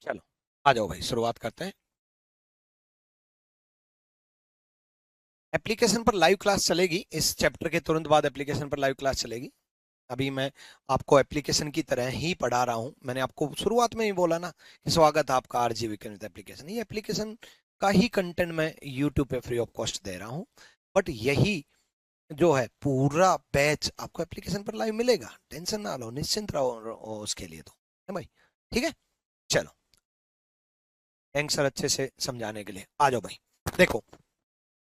चलो आ जाओ भाई, शुरुआत करते हैं। एप्लीकेशन पर लाइव क्लास चलेगी, इस चैप्टर के तुरंत बाद एप्लीकेशन पर लाइव क्लास चलेगी। अभी मैं आपको एप्लीकेशन की तरह ही पढ़ा रहा हूं। मैंने आपको शुरुआत में ही बोला ना कि स्वागत है आपका आरजी वीकेंड विद एप्लीकेशन। ये एप्लीकेशन का ही कंटेंट मैं यूट्यूब पे फ्री ऑफ कॉस्ट दे रहा हूं, बट यही जो है पूरा बैच आपको एप्लीकेशन पर लाइव मिलेगा। टेंशन ना लो, निश्चिंत रहो उसके लिए तो, है भाई। ठीक है, चलो। थैंक्स सर अच्छे से समझाने के लिए। आ जाओ भाई। देखो,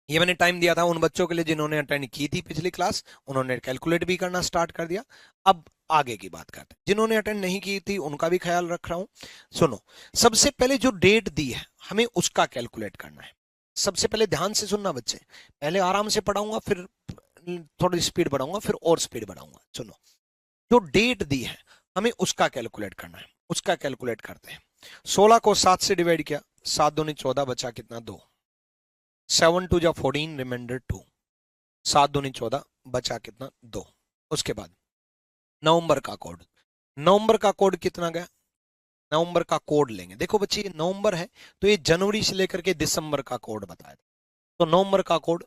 ये मैंने टाइम दिया था उन बच्चों के लिए जिन्होंने अटेंड की थी पिछली क्लास, उन्होंने कैलकुलेट भी करना स्टार्ट कर दिया। अब आगे की बात करते हैं, जिन्होंने अटेंड नहीं की थी उनका भी ख्याल रख रहा हूं। सुनो, सबसे पहले जो डेट दी है हमें उसका कैलकुलेट करना है। सबसे पहले ध्यान से सुनना बच्चे, पहले आराम से पढ़ाऊंगा, फिर थोड़ी स्पीड बढ़ाऊंगा, फिर और स्पीड बढ़ाऊंगा। सुनो, जो डेट दी है हमें उसका कैलकुलेट करना है। उसका कैलकुलेट करते हैं। 16 को 7 से डिवाइड किया, 7 दूनी 14, बचा कितना 2। 7 टू जा 14, रिमाइंडर 2। 7 दूनी 14, बचा कितना 2। उसके बाद नवंबर का कोड, नवंबर का कोड कितना गया, नवंबर का कोड लेंगे। देखो बच्चे, ये नवंबर है तो ये जनवरी से लेकर के दिसंबर का कोड बताया था। तो नवंबर का कोड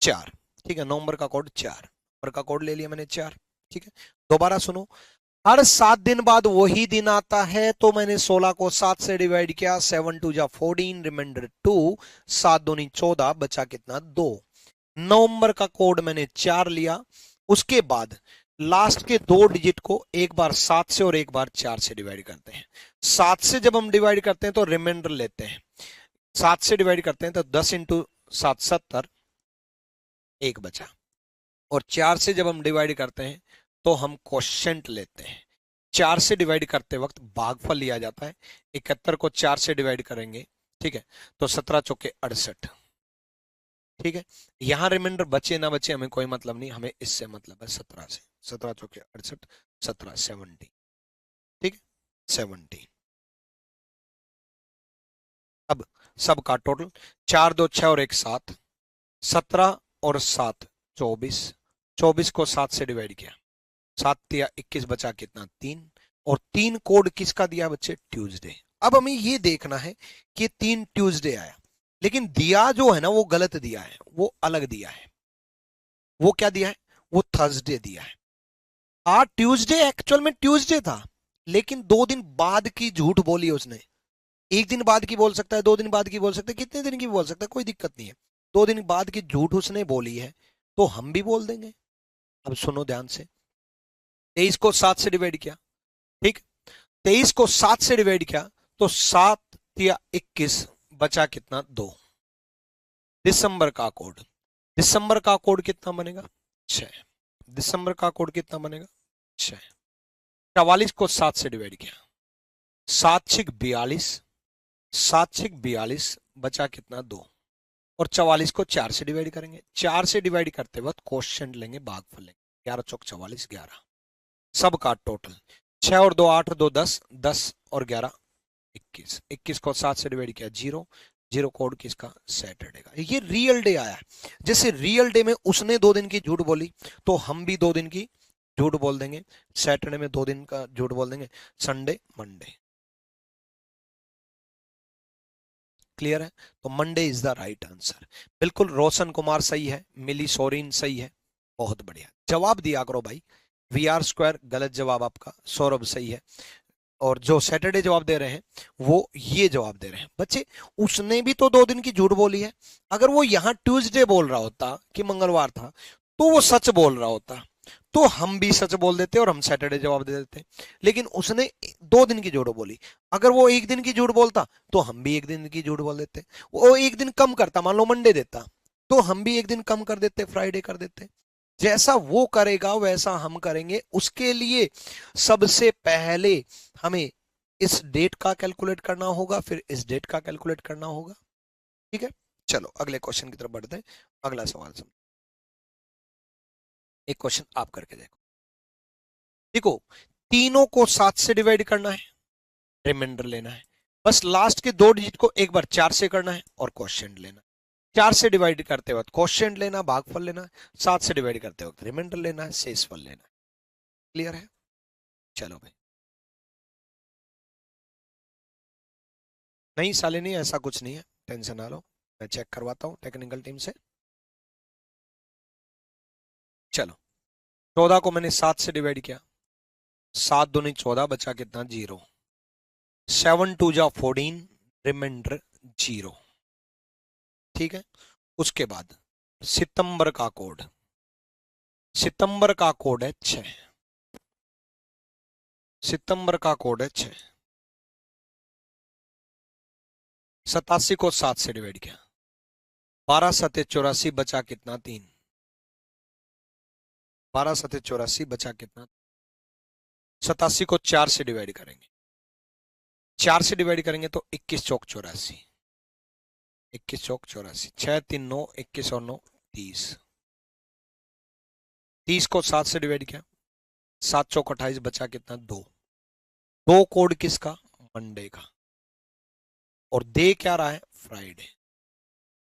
4, ठीक है। नवंबर का कोड 4, नवंबर का कोड ले लिया मैंने 4, ठीक है। दोबारा सुनो, हर 7 दिन बाद वही दिन आता है, तो मैंने 16 को 7 से डिवाइड किया, 7 टू जा 14, रिमाइंडर 2। 7 दूनी 14, बचा कितना 2। नवंबर का कोड मैंने 4 लिया। उसके बाद लास्ट के 2 डिजिट को एक बार 7 से और एक बार 4 से डिवाइड करते हैं। 7 से जब हम डिवाइड करते हैं तो रिमाइंडर लेते हैं। 7 से डिवाइड करते हैं तो 10 इंटू 7 70, एक बचा। और 4 से जब हम डिवाइड करते हैं तो हम क्वोशिएंट लेते हैं। 4 से डिवाइड करते वक्त भागफल लिया जाता है। 71 को 4 से डिवाइड करेंगे, ठीक है, तो 17 चौके 68, ठीक है। यहां रिमाइंडर बचे ना बचे हमें कोई मतलब नहीं, हमें इससे मतलब है 17 से। 17 चौके 68, 17 70, ठीक है, 70। अब सबका टोटल 4 2 6 और 1 7, 17 और 7 24, 24 को 7 से डिवाइड किया, 7 तिया 21, बचा कितना 3। और 3 कोड किसका दिया बच्चे, ट्यूसडे। अब हमें ये देखना है कि 3 ट्यूसडे आया, लेकिन दिया जो है ना वो गलत दिया है, वो अलग दिया है। वो क्या दिया है, वो थर्सडे दिया है। आज ट्यूसडे एक्चुअल में ट्यूसडे था, लेकिन 2 दिन बाद की झूठ बोली उसने। 1 दिन बाद की बोल सकता है, 2 दिन बाद की बोल सकता है, कितने दिन की बोल सकता है, कोई दिक्कत नहीं है। 2 दिन बाद की झूठ उसने बोली है तो हम भी बोल देंगे। अब सुनो ध्यान से, 23 को 7 से डिवाइड किया, ठीक। 23 को 7 से डिवाइड किया तो 7 या 21, बचा कितना 2। दिसंबर का कोड, दिसंबर का कोड कितना बनेगा 6। दिसंबर का कोड कितना बनेगा 6। 44 को 7 से डिवाइड किया, 7 6 42, 7 6 42, बचा कितना 2। और 44 को 4 से डिवाइड करेंगे। 4 से डिवाइड करते वक्त क्वोशिएंट लेंगे, भागफल लेंगे। 11 चौक 44, 11। सबका टोटल 6 और 2 8, 2 10, 10 और 11 21। 21 को 7 से डिवाइड किया, 0। 0 कोड किसका, सैटरडे का। ये रियल डे आया। जैसे रियल डे में उसने 2 दिन की झूठ बोली तो हम भी 2 दिन की झूठ बोल देंगे। सैटरडे में 2 दिन का झूठ बोल देंगे, संडे मंडे। क्लियर है? तो Monday is the right answer. बिल्कुल, रोशन कुमार सही है, मिली सोरिन सही है, बहुत बढ़िया जवाब दिया करो भाई। वी आर स्क्वायर गलत जवाब आपका, सौरभ सही है। और जो सैटरडे जवाब दे रहे हैं वो ये जवाब दे रहे हैं बच्चे। उसने भी तो 2 दिन की झूठ बोली है। अगर वो यहां ट्यूसडे बोल रहा होता कि मंगलवार था तो वो सच बोल रहा होता, तो हम भी सच बोल देते और हम सैटरडे जवाब दे देते। लेकिन उसने 2 दिन की झूठ बोली। अगर वो 1 दिन की झूठ बोलता तो हम भी 1 दिन की झूठ बोल देते। वो 1 दिन कम करता, मान लो मंडे देता, तो हम भी 1 दिन कम कर देते, फ्राइडे कर देते। जैसा वो करेगा वैसा हम करेंगे। उसके लिए सबसे पहले हमें इस डेट का कैलकुलेट करना होगा, फिर इस डेट का कैलकुलेट करना होगा। ठीक है, चलो अगले क्वेश्चन की तरफ बढ़ते हैं। अगला सवाल समझो। एक क्वेश्चन आप करके देखो। देखो, तीनों को 7 से डिवाइड करना है, रिमाइंडर लेना है। बस लास्ट के 2 डिजिट को एक बार 4 से करना है और क्वोशिएंट लेना। 4 से डिवाइड करते वक्त क्वोशिएंट लेना, भागफल लेना। 7 से डिवाइड करते वक्त रिमाइंडर लेना है, शेषफल लेना है। क्लियर है? चलो भाई। नहीं साले नहीं, ऐसा कुछ नहीं है, टेंशन ना लो, मैं चेक करवाता हूँ टेक्निकल टीम से। चलो, 14 को मैंने 7 से डिवाइड किया, 7 दूनी 14, बचा कितना, 0। 7 टू जा 14, रिमाइंडर 0। ठीक है, उसके बाद सितंबर का कोड, सितंबर का कोड है 6, सितंबर का कोड है 6। 87 को 7 से डिवाइड किया, 12 सते 84, बचा कितना, 3। 12 सते 84, बचा कितना, 87 को 4 से डिवाइड करेंगे, 4 से डिवाइड करेंगे तो 21 चौक 84, 21 चौक 84, 6 3 9, 21 और 9 30। 30 को 7 से डिवाइड किया, 7 चौक 28, बचा कितना, 2। 2 कोड किसका, मंडे का, और दे क्या रहा है, फ्राइडे।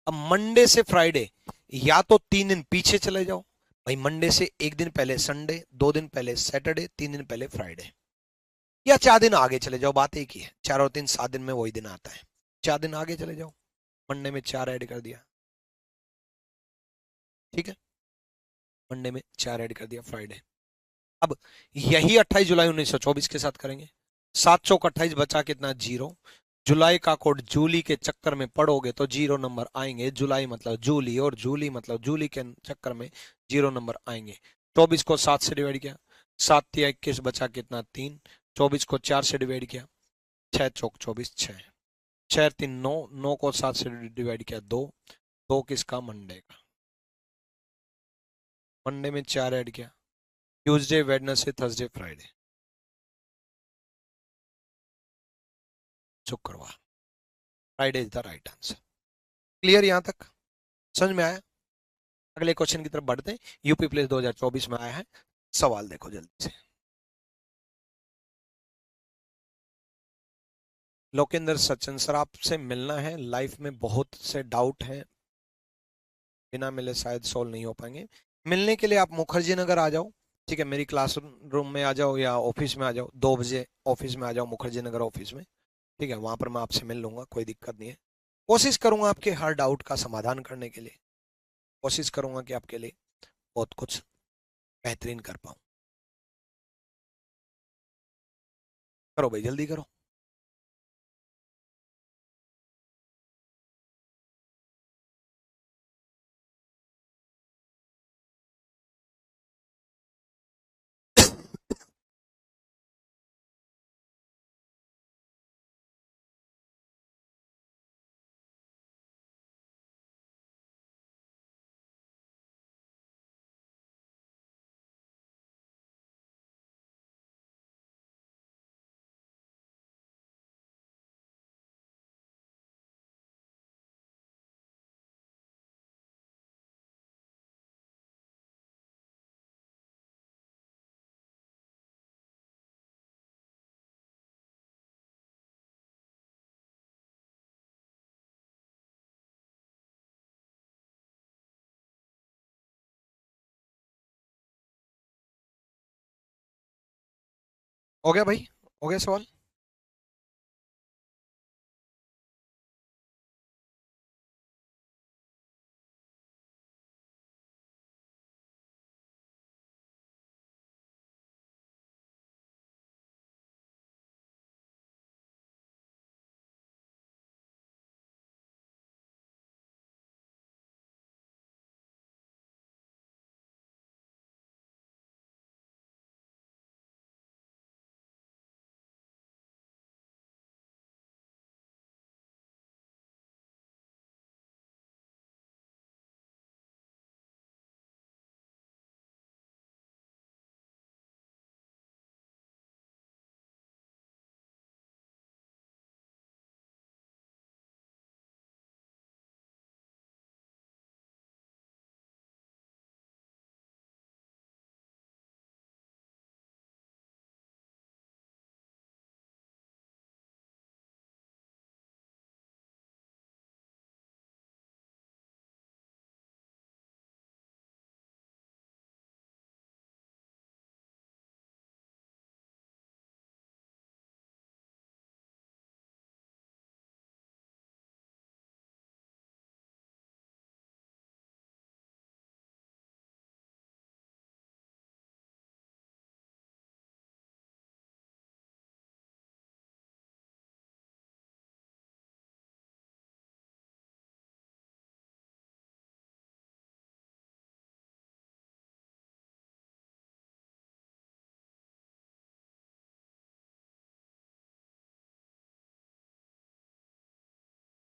अब मंडे से फ्राइडे, या तो 3 दिन पीछे चले जाओ भाई, मंडे से 1 दिन पहले संडे, 2 दिन पहले सैटरडे, 3 दिन पहले फ्राइडे, या 4 दिन आगे चले जाओ, बात एक ही है, 4 और 3 7 दिन में वही दिन आता है, 4 दिन आगे चले जाओ, मंडे में 4 ऐड कर दिया, ठीक है, मंडे में 4 ऐड कर दिया, फ्राइडे। अब यही 28 जुलाई 1924 के साथ करेंगे, 7 चौक 28, बचा कितना, 0। जुलाई का कोड जूली के चक्कर में पढ़ोगे तो 0 नंबर आएंगे, जुलाई मतलब जूली, और जूली मतलब जूली के चक्कर में 0 नंबर आएंगे। 24 को 7 से डिवाइड किया, 7 तिया 21, बचा कितना, 3। 24 को 4 से डिवाइड किया, 6 चौक 24, 6। 6 3 9, 9 को 7 से डिवाइड किया, 2। 2 किसका, मंडे का, मंडे में 4 ऐड किया, ट्यूसडे वेडनेसडे थर्सडे फ्राइडे, शुक्रवार, Friday is the right answer. Clear यहां तक, समझ में आया? अगले क्वेश्चन की तरफ बढ़ते हैं। यूपी प्लेस 2024 में आया है, सवाल देखो जल्दी से। लोकेंद्र सचिन सर, आपसे मिलना है, लाइफ में बहुत से डाउट हैं, बिना मिले शायद सॉल्व नहीं हो पाएंगे। मिलने के लिए आप मुखर्जी नगर आ जाओ, ठीक है, मेरी क्लास रूम में आ जाओ या ऑफिस में आ जाओ, 2 बजे ऑफिस में आ जाओ, मुखर्जी नगर ऑफिस में, ठीक है, वहां पर मैं आपसे मिल लूंगा, कोई दिक्कत नहीं है। कोशिश करूंगा आपके हर डाउट का समाधान करने के लिए, कोशिश करूंगा कि आपके लिए बहुत कुछ बेहतरीन कर पाऊं। करो भाई, जल्दी करो। हो गया भाई, हो गया सवाल।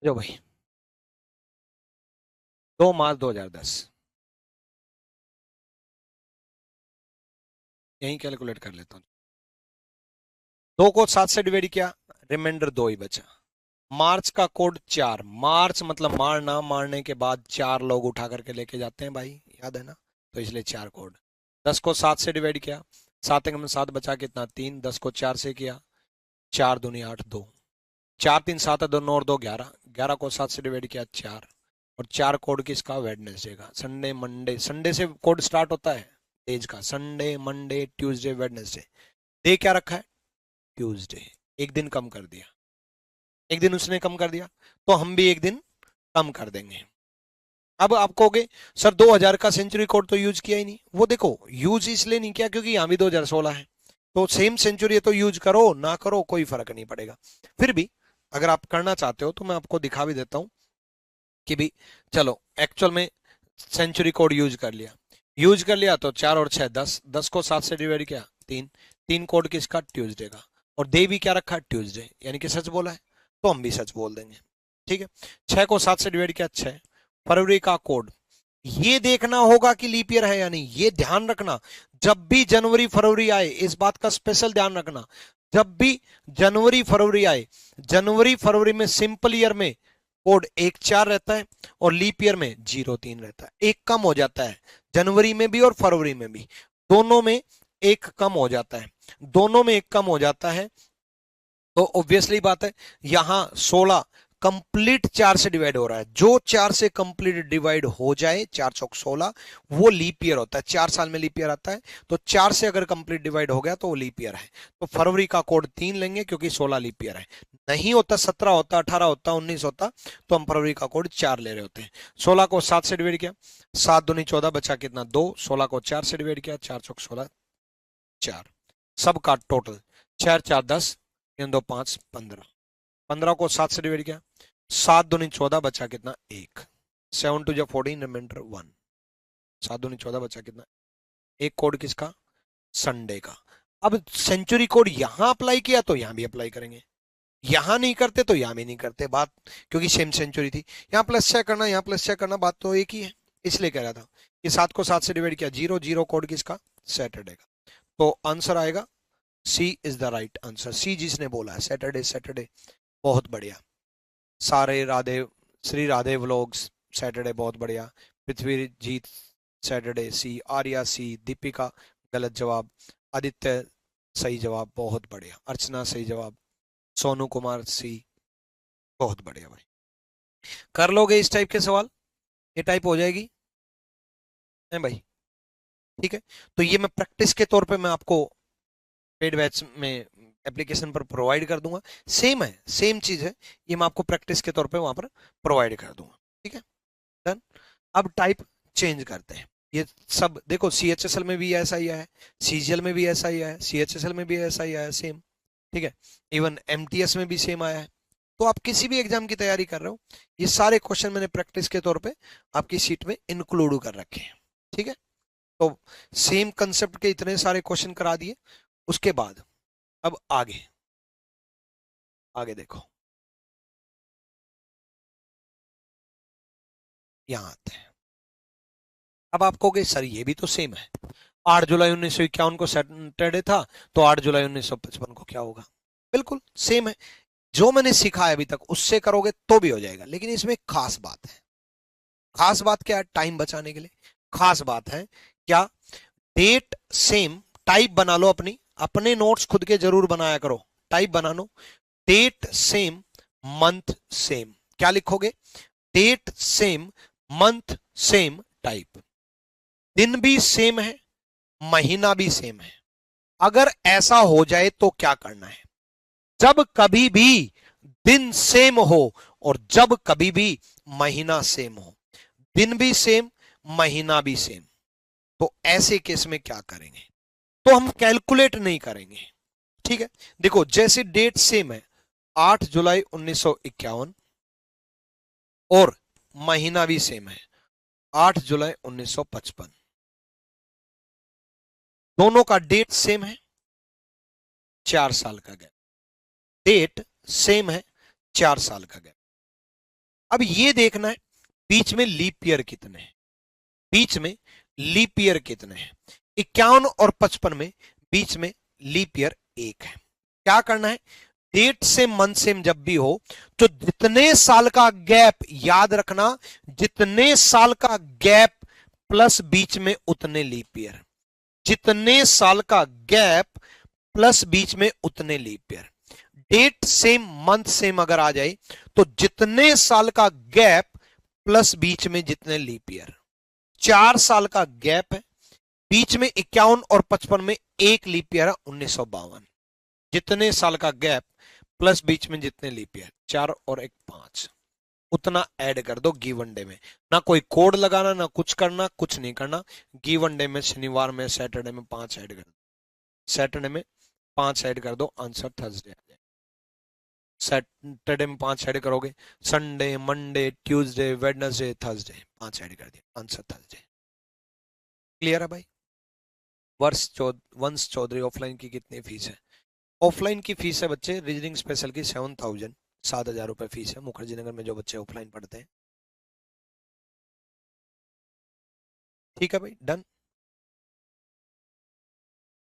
जो भाई 2 मार्च 2010, यही कैलकुलेट कर लेता हूँ। 2 को 7 से डिवाइड किया, रिमाइंडर 2 ही बचा। मार्च का कोड 4, मार्च मतलब मारना, मारने के बाद 4 लोग उठा करके लेके जाते हैं भाई, याद है ना, तो इसलिए 4 कोड। 10 को 7 से डिवाइड किया, 7 एकम 7 बचा कितना 3, 10 को 4 से किया, 4 दूनी 8 2, 4 3 7 2 9 और 2 11, 11 को 7 से डिवाइड किया 4, और 4 कोड किसका, वेडनेसडे का। संडे मंडे, संडे से कोड स्टार्ट होता है डेज का, Sunday Monday Tuesday Wednesday. Day क्या रखा है, ट्यूसडे, एक दिन कम कर दिया, एक दिन उसने कम कर दिया, तो हम भी एक दिन कम कर देंगे। अब आप कहोगे सर 2000 का सेंचुरी कोड तो यूज किया ही नहीं। वो देखो यूज इसलिए नहीं किया क्योंकि यहां भी 2016 है, तो सेम सेंचुरी है तो यूज करो ना करो कोई फर्क नहीं पड़ेगा। फिर भी अगर आप करना चाहते हो तो मैं आपको दिखा भी देता हूं कि भी चलो एक्चुअल में सेंचुरी कोड यूज कर लिया, यूज कर लिया तो 4 और 6 10, 10 को 7 से डिवाइड किया 3, 3 कोड किसका, ट्यूसडे का, और डे भी क्या रखा, ट्यूसडे, यानी कि सच बोला है तो हम भी सच बोल देंगे। ठीक है, 6 को 7 से डिवाइड किया 6, फरवरी का कोड, ये देखना होगा कि लीप ईयर है या नहीं, ये ध्यान रखना। जब भी जनवरी फरवरी आए, इस बात का स्पेशल ध्यान रखना, जब भी जनवरी फरवरी आए, जनवरी फरवरी में सिंपल ईयर में कोड 1 4 रहता है और लीप ईयर में 0 3 रहता है, एक कम हो जाता है जनवरी में भी और फरवरी में भी, दोनों में एक कम हो जाता है, दोनों में एक कम हो जाता है। तो ऑब्वियसली बात है यहां 16 कंप्लीट 4 से डिवाइड हो रहा है, जो 4 से कंप्लीट डिवाइड हो जाए 4 चौक 16, वो लीप ईयर होता है, 4 साल में लीप ईयर आता है, तो 4 से अगर कंप्लीट डिवाइड हो गया तो वो लीप ईयर है। तो फरवरी का कोड 3 लेंगे क्योंकि 16 लीप ईयर है, नहीं होता 17 होता 18 होता 19 होता तो हम फरवरी का कोड 4 ले रहे होते हैं। 16 को 7 से डिवाइड किया, 7 दूनी 14 बचा कितना 2, 16 को 4 से डिवाइड किया, 4 चौक 16 4, सबका टोटल 4 4 10, 3 2 5 15, 15 को 7 से डिवाइड किया, 7 दूनी 14 बचा कितना 1, 7 2 14 रिमाइंडर 1, 7 दूनी 14 बचा कितना, एक कोड किसका, संडे का। अब सेंचुरी कोड यहां अप्लाई किया तो यहां भी अप्लाई करेंगे, यहां नहीं करते तो यहां भी नहीं करते, बात क्योंकि सेम सेंचुरी थी, यहां प्लस चेक करना यहां प्लस चेक करना, बात तो एक ही है, इसलिए कह रहा था कि 7 को 7 से डिवाइड किया 0 0 कोड किसका, सैटरडे का। तो आंसर आएगा सी इज द राइट आंसर, सी जिसने बोला है सैटरडे सैटरडे, बहुत बढ़िया। सारे राधे, श्री राधे व्लॉग्स सैटरडे, बहुत बढ़िया। पृथ्वी जीत सैटरडे सी, आर्या सी, दीपिका गलत जवाब, आदित्य सही जवाब, बहुत बढ़िया, अर्चना सही जवाब, सोनू कुमार सी, बहुत बढ़िया भाई। कर लोगे इस टाइप के सवाल, ये टाइप हो जाएगी है भाई, ठीक है। तो ये मैं प्रैक्टिस के तौर पे मैं आपको पेड बैच में एप्लीकेशन पर प्रोवाइड कर दूंगा, सेम है सेम चीज है, ये मैं आपको प्रैक्टिस के तौर पे वहां पर प्रोवाइड कर दूंगा, ठीक है डन। अब टाइप चेंज करते हैं, ये सब देखो सीएचएसएल में भी ऐसा ही आया है, सीजीएल में भी ऐसा ही आया है, सीएचएसएल में भी ऐसा ही आया है सेम, ठीक है, इवन एमटीएस में भी सेम आया है। तो आप किसी भी एग्जाम की तैयारी कर रहे हो, ये सारे क्वेश्चन मैंने प्रैक्टिस के तौर पे आपकी शीट में इंक्लूड कर रखे हैं, ठीक है। तो सेम कंसेप्ट के इतने सारे क्वेश्चन करा दिए, उसके बाद अब आगे, आगे देखो, यहां आते हैं। अब आप कहोगे सर ये भी तो सेम है, 8 जुलाई 1951 को सैटरडे था, तो 8 जुलाई 1955 को क्या होगा, बिल्कुल सेम है, जो मैंने सीखा है अभी तक उससे करोगे तो भी हो जाएगा, लेकिन इसमें एक खास बात है। खास बात क्या है, टाइम बचाने के लिए खास बात है क्या, डेट सेम, टाइप बना लो अपनी, अपने नोट्स खुद के जरूर बनाया करो, टाइप बना लो, डेट सेम मंथ सेम, क्या लिखोगे, date same month same type, दिन भी सेम है महीना भी सेम है। अगर ऐसा हो जाए तो क्या करना है, जब कभी भी दिन सेम हो और जब कभी भी महीना सेम हो, दिन भी सेम महीना भी सेम, तो ऐसे केस में क्या करेंगे, तो हम कैलकुलेट नहीं करेंगे, ठीक है। देखो जैसे डेट सेम है 8 जुलाई 1951 और महीना भी सेम है 8 जुलाई 1955, दोनों का डेट सेम है, 4 साल का गैप, डेट सेम है 4 साल का गैप, अब ये देखना है बीच में लीप ईयर कितने हैं, बीच में लीप ईयर कितने हैं। 51 और 55 में बीच में लीप ईयर एक है। क्या करना है, डेट सेम मंथ सेम जब भी हो तो जितने साल का गैप, याद रखना जितने साल का गैप प्लस बीच में उतने लीप ईयर, जितने साल का गैप प्लस बीच में उतने leap year. Date same month same अगर आ जाए तो जितने साल का गैप प्लस बीच में जितने लीप ईयर। 4 साल का गैप है, बीच में 51 और 55 में एक लीप ईयर है 1952। जितने साल का गैप प्लस बीच में जितने लीप ईयर, 4 और 1 5, उतना ऐड कर दो गिवन डे में। ना कोई कोड लगाना, ना कुछ करना, कुछ नहीं करना। गिवन डे में शनिवार में, सैटरडे में 5 ऐड कर दो, सैटरडे में 5 ऐड कर दो, आंसर थर्सडे आ जाए। सैटरडे में 5 ऐड करोगे, Sunday, Monday, Tuesday, Wednesday, Thursday 5 add कर दिया, आंसर थर्सडे। क्लियर है भाई। वंश चौधरी ऑफलाइन की कितनी फीस है? ऑफलाइन की फीस है बच्चे रीजनिंग स्पेशल की 7000, 7000 रुपए फीस है मुखर्जी नगर में जो बच्चे ऑफलाइन पढ़ते हैं। ठीक है भाई, डन।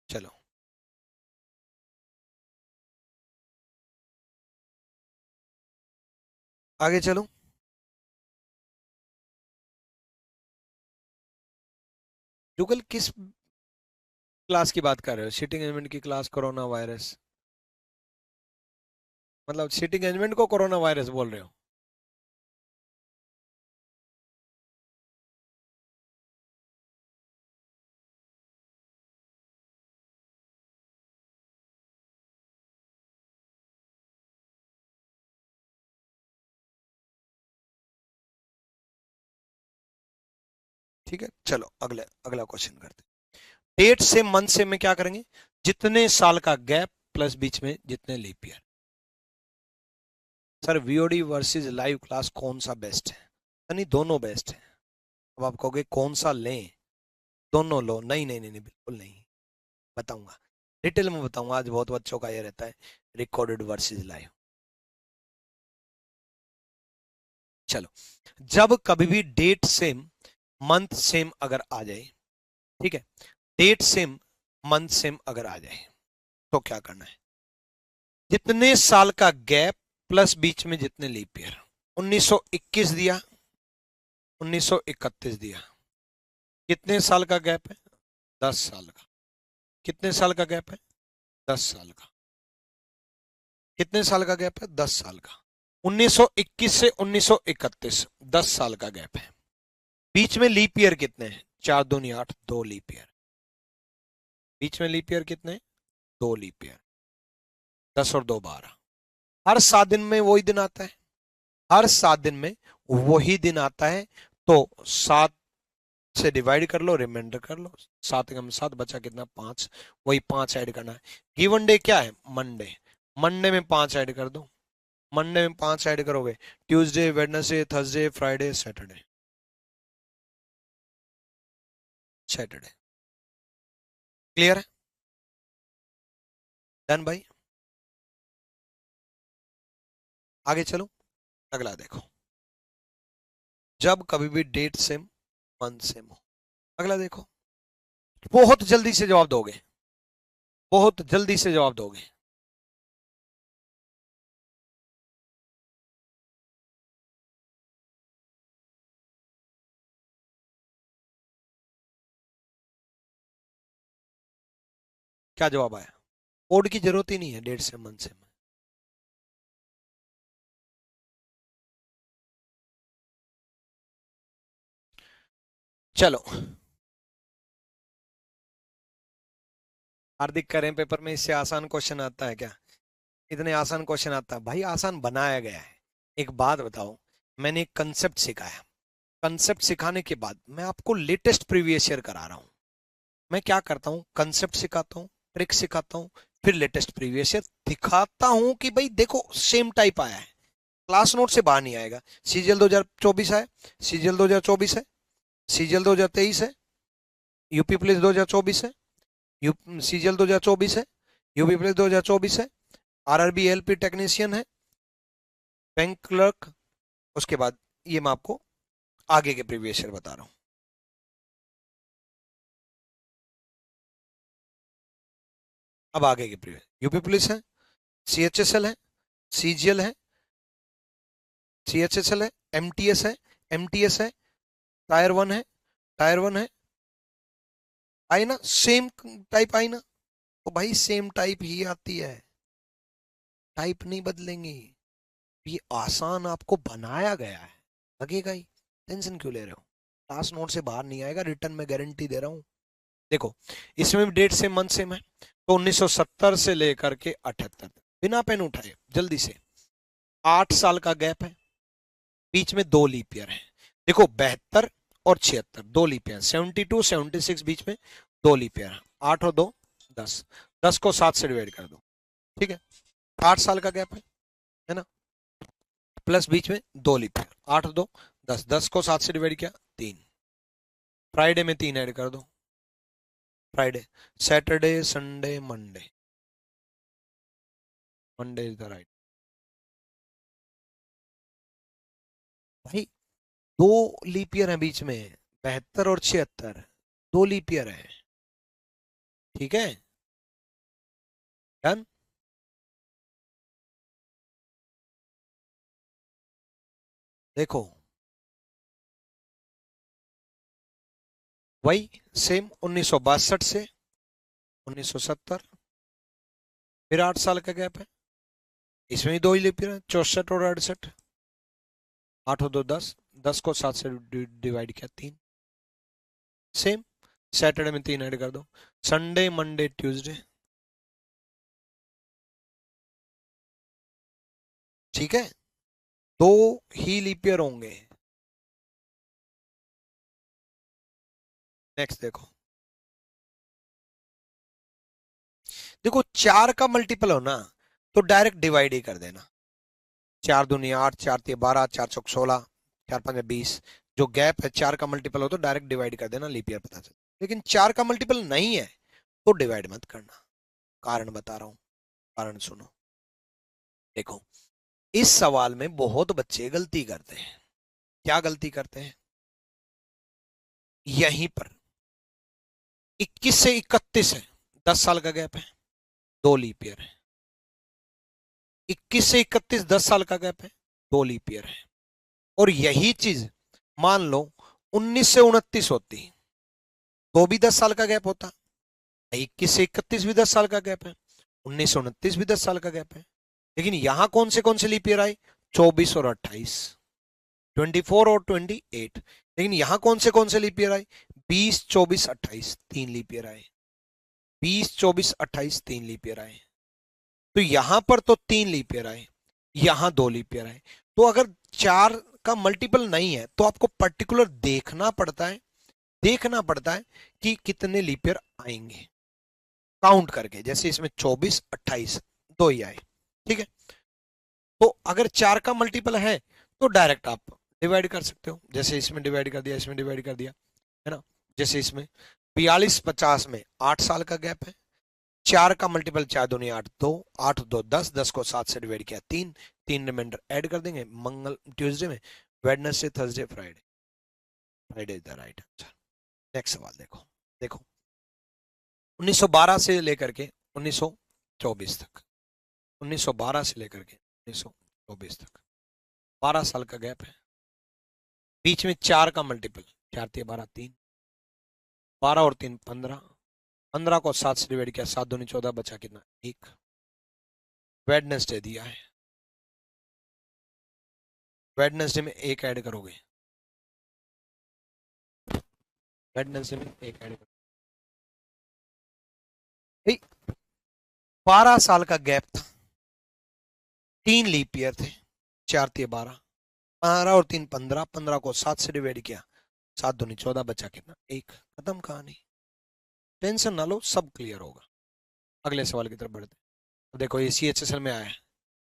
चलो आगे चलो। गूगल किस क्लास की बात कर रहे हो? सीटिंग अरेंजमेंट की क्लास, कोरोना वायरस? मतलब सीटिंग अरेंजमेंट को कोरोना वायरस बोल रहे हो? ठीक है, चलो अगले अगला क्वेश्चन करते हैं। डेट से मंथ से में क्या करेंगे, जितने साल का गैप प्लस बीच में जितने leap year. Sir VOD versus live class कौन सा बेस्ट है? नहीं दोनों बेस्ट है। अब आप कहोगे कौन सा लें, दोनों लो। नहीं नहीं नहीं, नहीं बिल्कुल नहीं, बताऊंगा डिटेल में बताऊंगा। आज बहुत बच्चों का ये रहता है रिकॉर्डेड वर्सेस लाइव। चलो, जब कभी भी डेट सेम मंथ सेम अगर आ जाए, ठीक है, डेट सेम मंथ सेम अगर आ जाए तो क्या करना है, जितने साल का गैप प्लस बीच में जितने लीप ईयर। 1921 दिया, 1931 दिया, कितने साल का गैप है? 10 साल का। कितने साल का गैप है? 10 साल का। कितने साल का गैप है? 10 साल का। 1921 से 1931, 10 साल का गैप है। बीच में लीप ईयर कितने हैं? 4 दूनी 8, 2 लीप ईयर। बीच में लीप ईयर कितने? 2 लीप ईयर। 10 और 2 12। हर 7 दिन में वही दिन आता है, हर 7 दिन में वही दिन आता है। तो 7 से डिवाइड कर लो, रिमाइंडर कर लो, 7 कम 7 बचा कितना? 5। वही 5 ऐड करना है। गिवन डे क्या है? मंडे। मंडे में 5 ऐड कर दो, मंडे में 5 ऐड करोगे, Tuesday, Wednesday, Thursday, Friday, Saturday, Saturday. Clear है? डन भाई। आगे चलो, अगला देखो। जब कभी भी डेट सेम मंथ सेम हो, अगला देखो। बहुत जल्दी से जवाब दोगे, बहुत जल्दी से जवाब दोगे। क्या जवाब आया? कोड की जरूरत ही नहीं है डेट सेम मंथ सेम। चलो, हार्दिक करें पेपर में इससे आसान क्वेश्चन आता है क्या? इतने आसान क्वेश्चन आता है भाई, आसान बनाया गया है। एक बात बताओ, मैंने एक कंसेप्ट सिखाया, कंसेप्ट सिखाने के बाद मैं आपको लेटेस्ट प्रीवियस ईयर करा रहा हूं। मैं क्या करता हूं, कंसेप्ट सिखाता हूं, ट्रिक सिखाता हूं, फिर लेटेस्ट प्रीवियस ईयर दिखाता हूं कि भाई देखो सेम टाइप आया है, क्लास नोट से बाहर नहीं आएगा। सीजीएल 2024 है, सीजीएल 2024 है, सीजीएल 2023 है, यूपी पुलिस 2024 है, सीजीएल 2024 है, यूपी पुलिस 2024 है, आरआरबी एलपी टेक्नीशियन है, बैंक क्लर्क उसके बाद ये मैं आपको आगे के प्रीवियस ईयर बता रहा हूं। अब आगे के प्रीवियस, यूपी पुलिस है, सीएचएसएल है, सीजीएल है, सीएचएसएल है, एमटीएस है, एमटीएस है, टायर वन है, टायर वन है, आई ना, सेम टाइप आई ना। तो भाई सेम टाइप ही आती है, टाइप नहीं बदलेंगी। ये आसान आपको बनाया गया है, लगेगा ही, टेंशन क्यों ले रहे हो। क्लास नोट से बाहर नहीं आएगा, रिटर्न में गारंटी दे रहा हूं। देखो इसमें भी डेट सेम, मंथ सेम है, तो 1970 से लेकर के 78 तक, बिना पेन उठाए जल्दी से, 8 साल का गैप है, बीच में 2 लीप ईयर है। देखो 72 और 76, 2 लीप ईयर, 72 76 बीच में 2 लीप ईयर, 8 और 2 10, 10 को 7 से डिवाइड कर दो, ठीक है, 8 साल का गैप है ना, प्लस बीच में 2 लीप ईयर, 8 और 2 10, 10 को 7 से डिवाइड किया 3, फ्राइडे में 3 ऐड कर दो, Friday, Saturday Sunday Monday, Monday is the right. भाई 2 लीप ईयर है बीच में, 72 और 76, 2 लीप ईयर है, ठीक है, डन। देखो वही सेम 1962 से 1970, फिर 8 साल का गैप है, इसमें भी 2 ही लीप ईयर है, 64 और 68, 8 और 2 10, 10 को 7 से डिवाइड किया 3, सेम, सैटरडे में 3 ऐड कर दो, संडे मंडे ट्यूसडे, ठीक है, 2 ही लीप ईयर होंगे। नेक्स्ट देखो, देखो 4 का मल्टीपल हो ना, तो डायरेक्ट डिवाइड ही कर देना, 4 दूनी 8, 4 3 12, 4 चौक 16, 4 5 20, जो गैप है 4 का मल्टीपल हो तो डायरेक्ट डिवाइड कर देना, लीप ईयर पता चले। लेकिन 4 का मल्टीपल नहीं है तो डिवाइड मत करना, कारण बता रहा हूं, कारण सुनो। देखो इस सवाल में बहुत बच्चे गलती करते हैं, क्या गलती करते हैं, यहीं पर 21 से 31 है, 10 साल का गैप है, 2 लीप ईयर है, 21 से 31 10 साल का गैप है, 2 लीप ईयर है, और यही चीज मान लो 19 से 29 होती तो भी 10 साल का गैप होता, 21 से 31 भी 10 साल का गैप है, 19 से 29 भी 10 साल का गैप है, लेकिन यहां कौन से लीप ईयर आए, 24 और 28, 24 और 28, लेकिन यहां कौन से लीप ईयर आए, 20 24 28, 3 लीप ईयर आए, 20 24 28 3 लीप ईयर आए, तो यहां पर तो 3 लीप ईयर आए, यहां 2 लीप ईयर आए। तो अगर 4 का मल्टीपल नहीं है तो आपको पर्टिकुलर देखना पड़ता है, देखना पड़ता है कि कितने लीप ईयर आएंगे, काउंट करके, जैसे इसमें 24 28 2 ही आए, ठीक है। तो अगर 4 का मल्टीपल है तो डायरेक्ट आप डिवाइड कर सकते हो, जैसे इसमें डिवाइड कर दिया, इसमें डिवाइड कर दिया, है ना, जैसे इसमें 42 50 में 8 साल का गैप है, 4 का मल्टीपल 4 दूनी 8 2, 8 2 10, 10 को 7 से डिवाइड किया 3, 3 रिमाइंडर ऐड कर देंगे, मंगल ट्यूसडे में, Wednesday Thursday Friday, Friday is the right answer. Next सवाल देखो, देखो 1912 से लेकर के 1924 तक, 1912 से लेकर के 1924 तक 12 साल का गैप है, बीच में 4 का मल्टीपल, 4 3 12 3, 12 और 3 15, 15 को 7 से डिवाइड किया, 7 दूनी 14, बचा कितना 1, वेडनेसडे दिया है, वेडनेसडे में 1 ऐड करोगे, वेडनेसडे में 1 ऐड करोगे, 12 साल का गैप था, 3 लीप ईयर थे, 4 3 12, 12 और 3 15, 15 को 7 से डिवाइड किया, 7 दूनी 14, बचा कितना 1, खत्म कहानी, टेंशन ना लो, सब क्लियर होगा। अगले सवाल की तरफ बढ़ते हैं। देखो ये सीएचएसएल में आया है,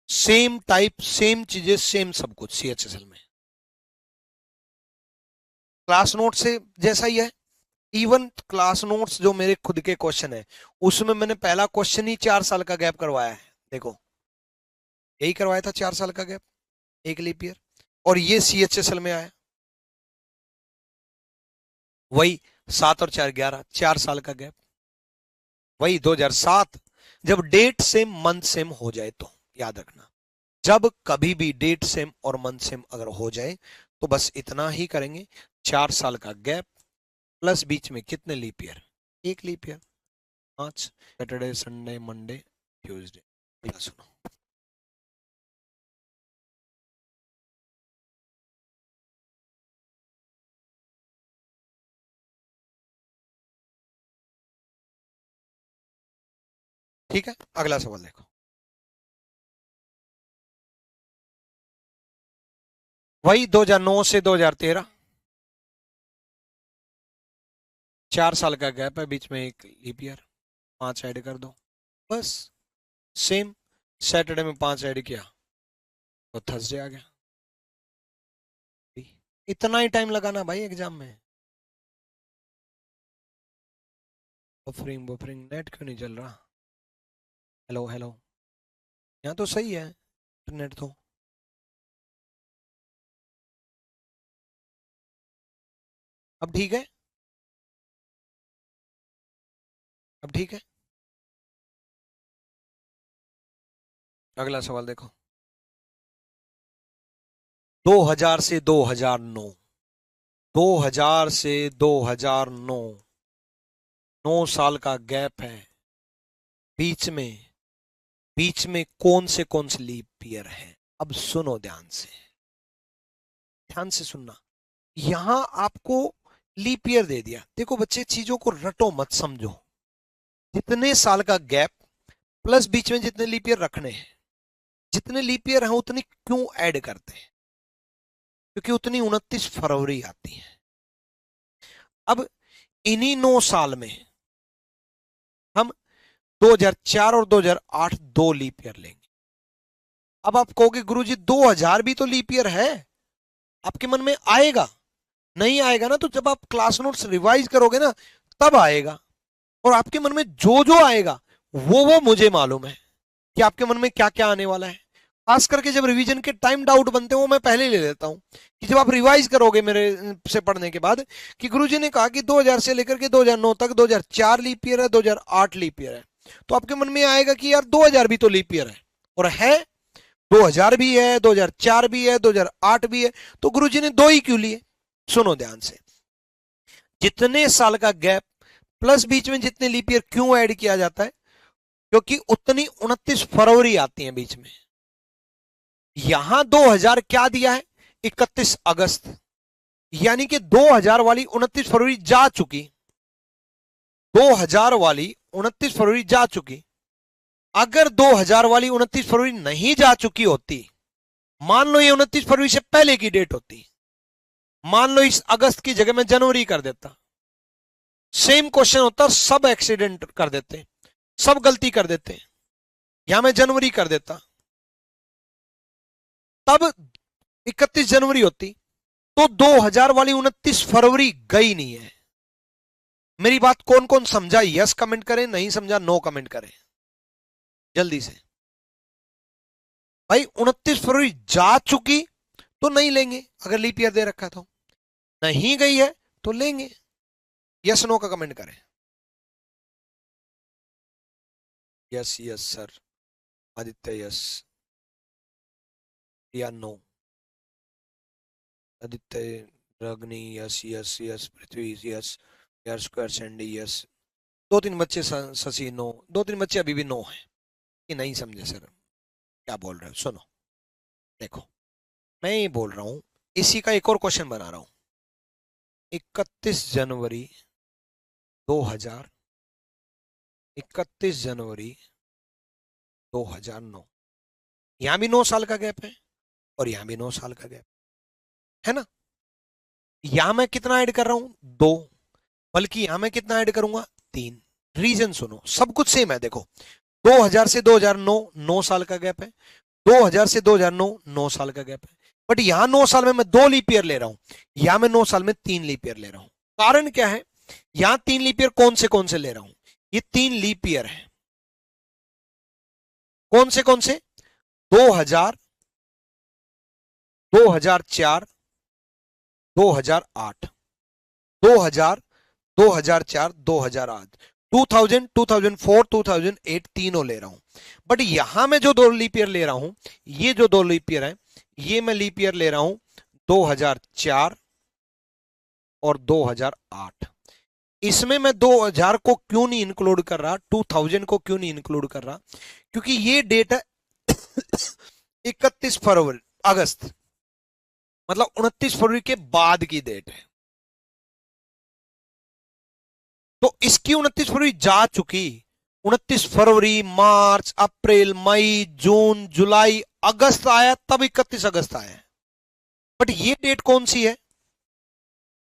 सेम टाइप सेम चीजें सेम सब कुछ सीएचएसएल में, क्लास नोट से जैसा ही है, इवन क्लास नोट्स जो मेरे खुद के क्वेश्चन है उसमें मैंने पहला क्वेश्चन ही 4 साल का गैप करवाया है, देखो यही करवाया था, 4 साल का गैप, 1 लीप ईयर, और ये CHSL में आया, वही 7 और 4 11, 4 साल का गैप, वही 2007। जब डेट सेम मंथ सेम हो जाए तो याद रखना, जब कभी भी डेट सेम और मंथ सेम अगर हो जाए तो बस इतना ही करेंगे, 4 साल का गैप प्लस बीच में कितने लीप ईयर, एक leap year, 5, Saturday Sunday Monday Tuesday. सुनो, ठीक है, अगला सवाल देखो। वही 2009 से 2013, 4 साल का गैप है, बीच में एक लीप ईयर, 5 ऐड कर दो, बस सेम। सैटरडे में 5 ऐड किया तो थर्सडे आ गया। इतना ही टाइम लगाना भाई एग्जाम में। बफरिंग बफरिंग, नेट क्यों नहीं चल रहा? हेलो हेलो, यहाँ तो सही है इंटरनेट तो। अब ठीक है, अब ठीक है। अगला सवाल देखो। 2000 से 2009, 2000 से 2009, 9 साल का गैप है, बीच में, बीच में कौन से लीप ईयर है? अब सुनो ध्यान से, ध्यान से सुनना। यहां आपको लीप ईयर दे दिया, देखो बच्चे चीजों को रटो मत, समझो। जितने साल का गैप प्लस बीच में जितने लीप ईयर रखने हैं, जितने लीप ईयर हैं उतनी क्यों ऐड करते हैं? क्योंकि उतनी 29 फरवरी आती है। अब इन्हीं 9 साल में हम 2004 और 2008 दो लीप ईयर लेंगे। अब आप कहोगे गुरुजी 2000 भी तो लीप ईयर है, आपके मन में आएगा? नहीं आएगा ना, तो जब आप क्लास नोट्स रिवाइज करोगे ना तब आएगा। और आपके मन में जो जो आएगा वो मुझे मालूम है कि आपके मन में क्या क्या आने वाला है। खास करके जब रिवीजन के टाइम डाउट बनते हैं वो मैं पहले ले लेता हूं कि जब आप रिवाइज करोगे मेरे से पढ़ने के बाद कि गुरुजी ने कहा कि 2000 से लेकर के 2009 तक 2004 लीप ईयर है, 2008 लीप ईयर है, तो आपके मन में आएगा कि यार 2000 भी तो लीप ईयर है, और है 2000 भी है, 2004 भी है, 2008 भी है, तो गुरुजी ने दो ही क्यों लिए? सुनो ध्यान से, जितने साल का गैप प्लस बीच में जितने लीप ईयर क्यों ऐड किया जाता है? क्योंकि उतनी 29 फरवरी आती है बीच में। यहां 2000 क्या दिया है? 31 अगस्त, यानी कि 2000 वाली 29 फरवरी जा चुकी, 2000 वाली 29 फरवरी जा चुकी। अगर 2000 वाली 29 फरवरी नहीं जा चुकी होती, मान लो ये 29 फरवरी से पहले की डेट होती, मान लो इस अगस्त की जगह में जनवरी कर देता, सेम क्वेश्चन होता, सब एक्सीडेंट कर देते, सब गलती कर देते, यहां मैं जनवरी कर देता, तब 31 जनवरी होती, तो 2000 वाली 29 फरवरी गई नहीं है। मेरी बात कौन कौन समझा? यस कमेंट करें, नहीं समझा नो कमेंट करें जल्दी से। भाई 29 फरवरी जा चुकी तो नहीं लेंगे, अगर लीप ईयर दे रखा तो, नहीं गई है तो लेंगे। यस नो का कमेंट करें। Yes yes sir, Aditya yes या no, Aditya, Ragni yes yes yes, Prithvi yes, यार स्क्वायर सैंडी यस। दो तीन बच्चे शशि नो, दो तीन बच्चे अभी भी नो है कि नहीं समझे सर क्या बोल रहे हो। सुनो देखो, मैं ये बोल रहा हूं, इसी का एक और क्वेश्चन बना रहा हूं। 31 जनवरी 2000, 31 जनवरी 2009, यहां भी 9 साल का गैप है और यहां भी 9 साल का गैप है ना। यहां मैं कितना ऐड कर रहा हूं? 2, बल्कि यहां मैं कितना ऐड करूंगा? 3। रीजन सुनो, सब कुछ सेम है। देखो 2000 से 2009 9 साल का गैप है, 2000 से 2009 9 साल का गैप है, बट यहां 9 साल में मैं 2 लीप ईयर ले रहा हूं, यहां मैं 9 साल में 3 लीप ईयर ले रहा हूं। कारण क्या है? यहां 3 लीप ईयर कौन से ले रहा हूं? ये 3 लीप ईयर है, कौन से? 2000, 2004, 2008, 2000, 2004, 2008, 2000, 2004, 2008 तीनों ले रहा हूं। बट यहां मैं जो दो लीप ईयर ले रहा हूं, ये जो दो लीप ईयर है, ये मैं लीप ईयर ले रहा हूं 2004 और 2008। इसमें मैं 2000 को क्यों नहीं इंक्लूड कर रहा, 2000 को क्यों नहीं इंक्लूड कर रहा, क्योंकि ये डेट है 31 फरवरी अगस्त, मतलब 29 फरवरी के बाद की डेट है। तो इसकी 29 फरवरी जा चुकी, 29 फरवरी, मार्च, अप्रैल, मई, जून, जुलाई, अगस्त आया, तब 31 अगस्त आया। बट ये डेट कौन सी है,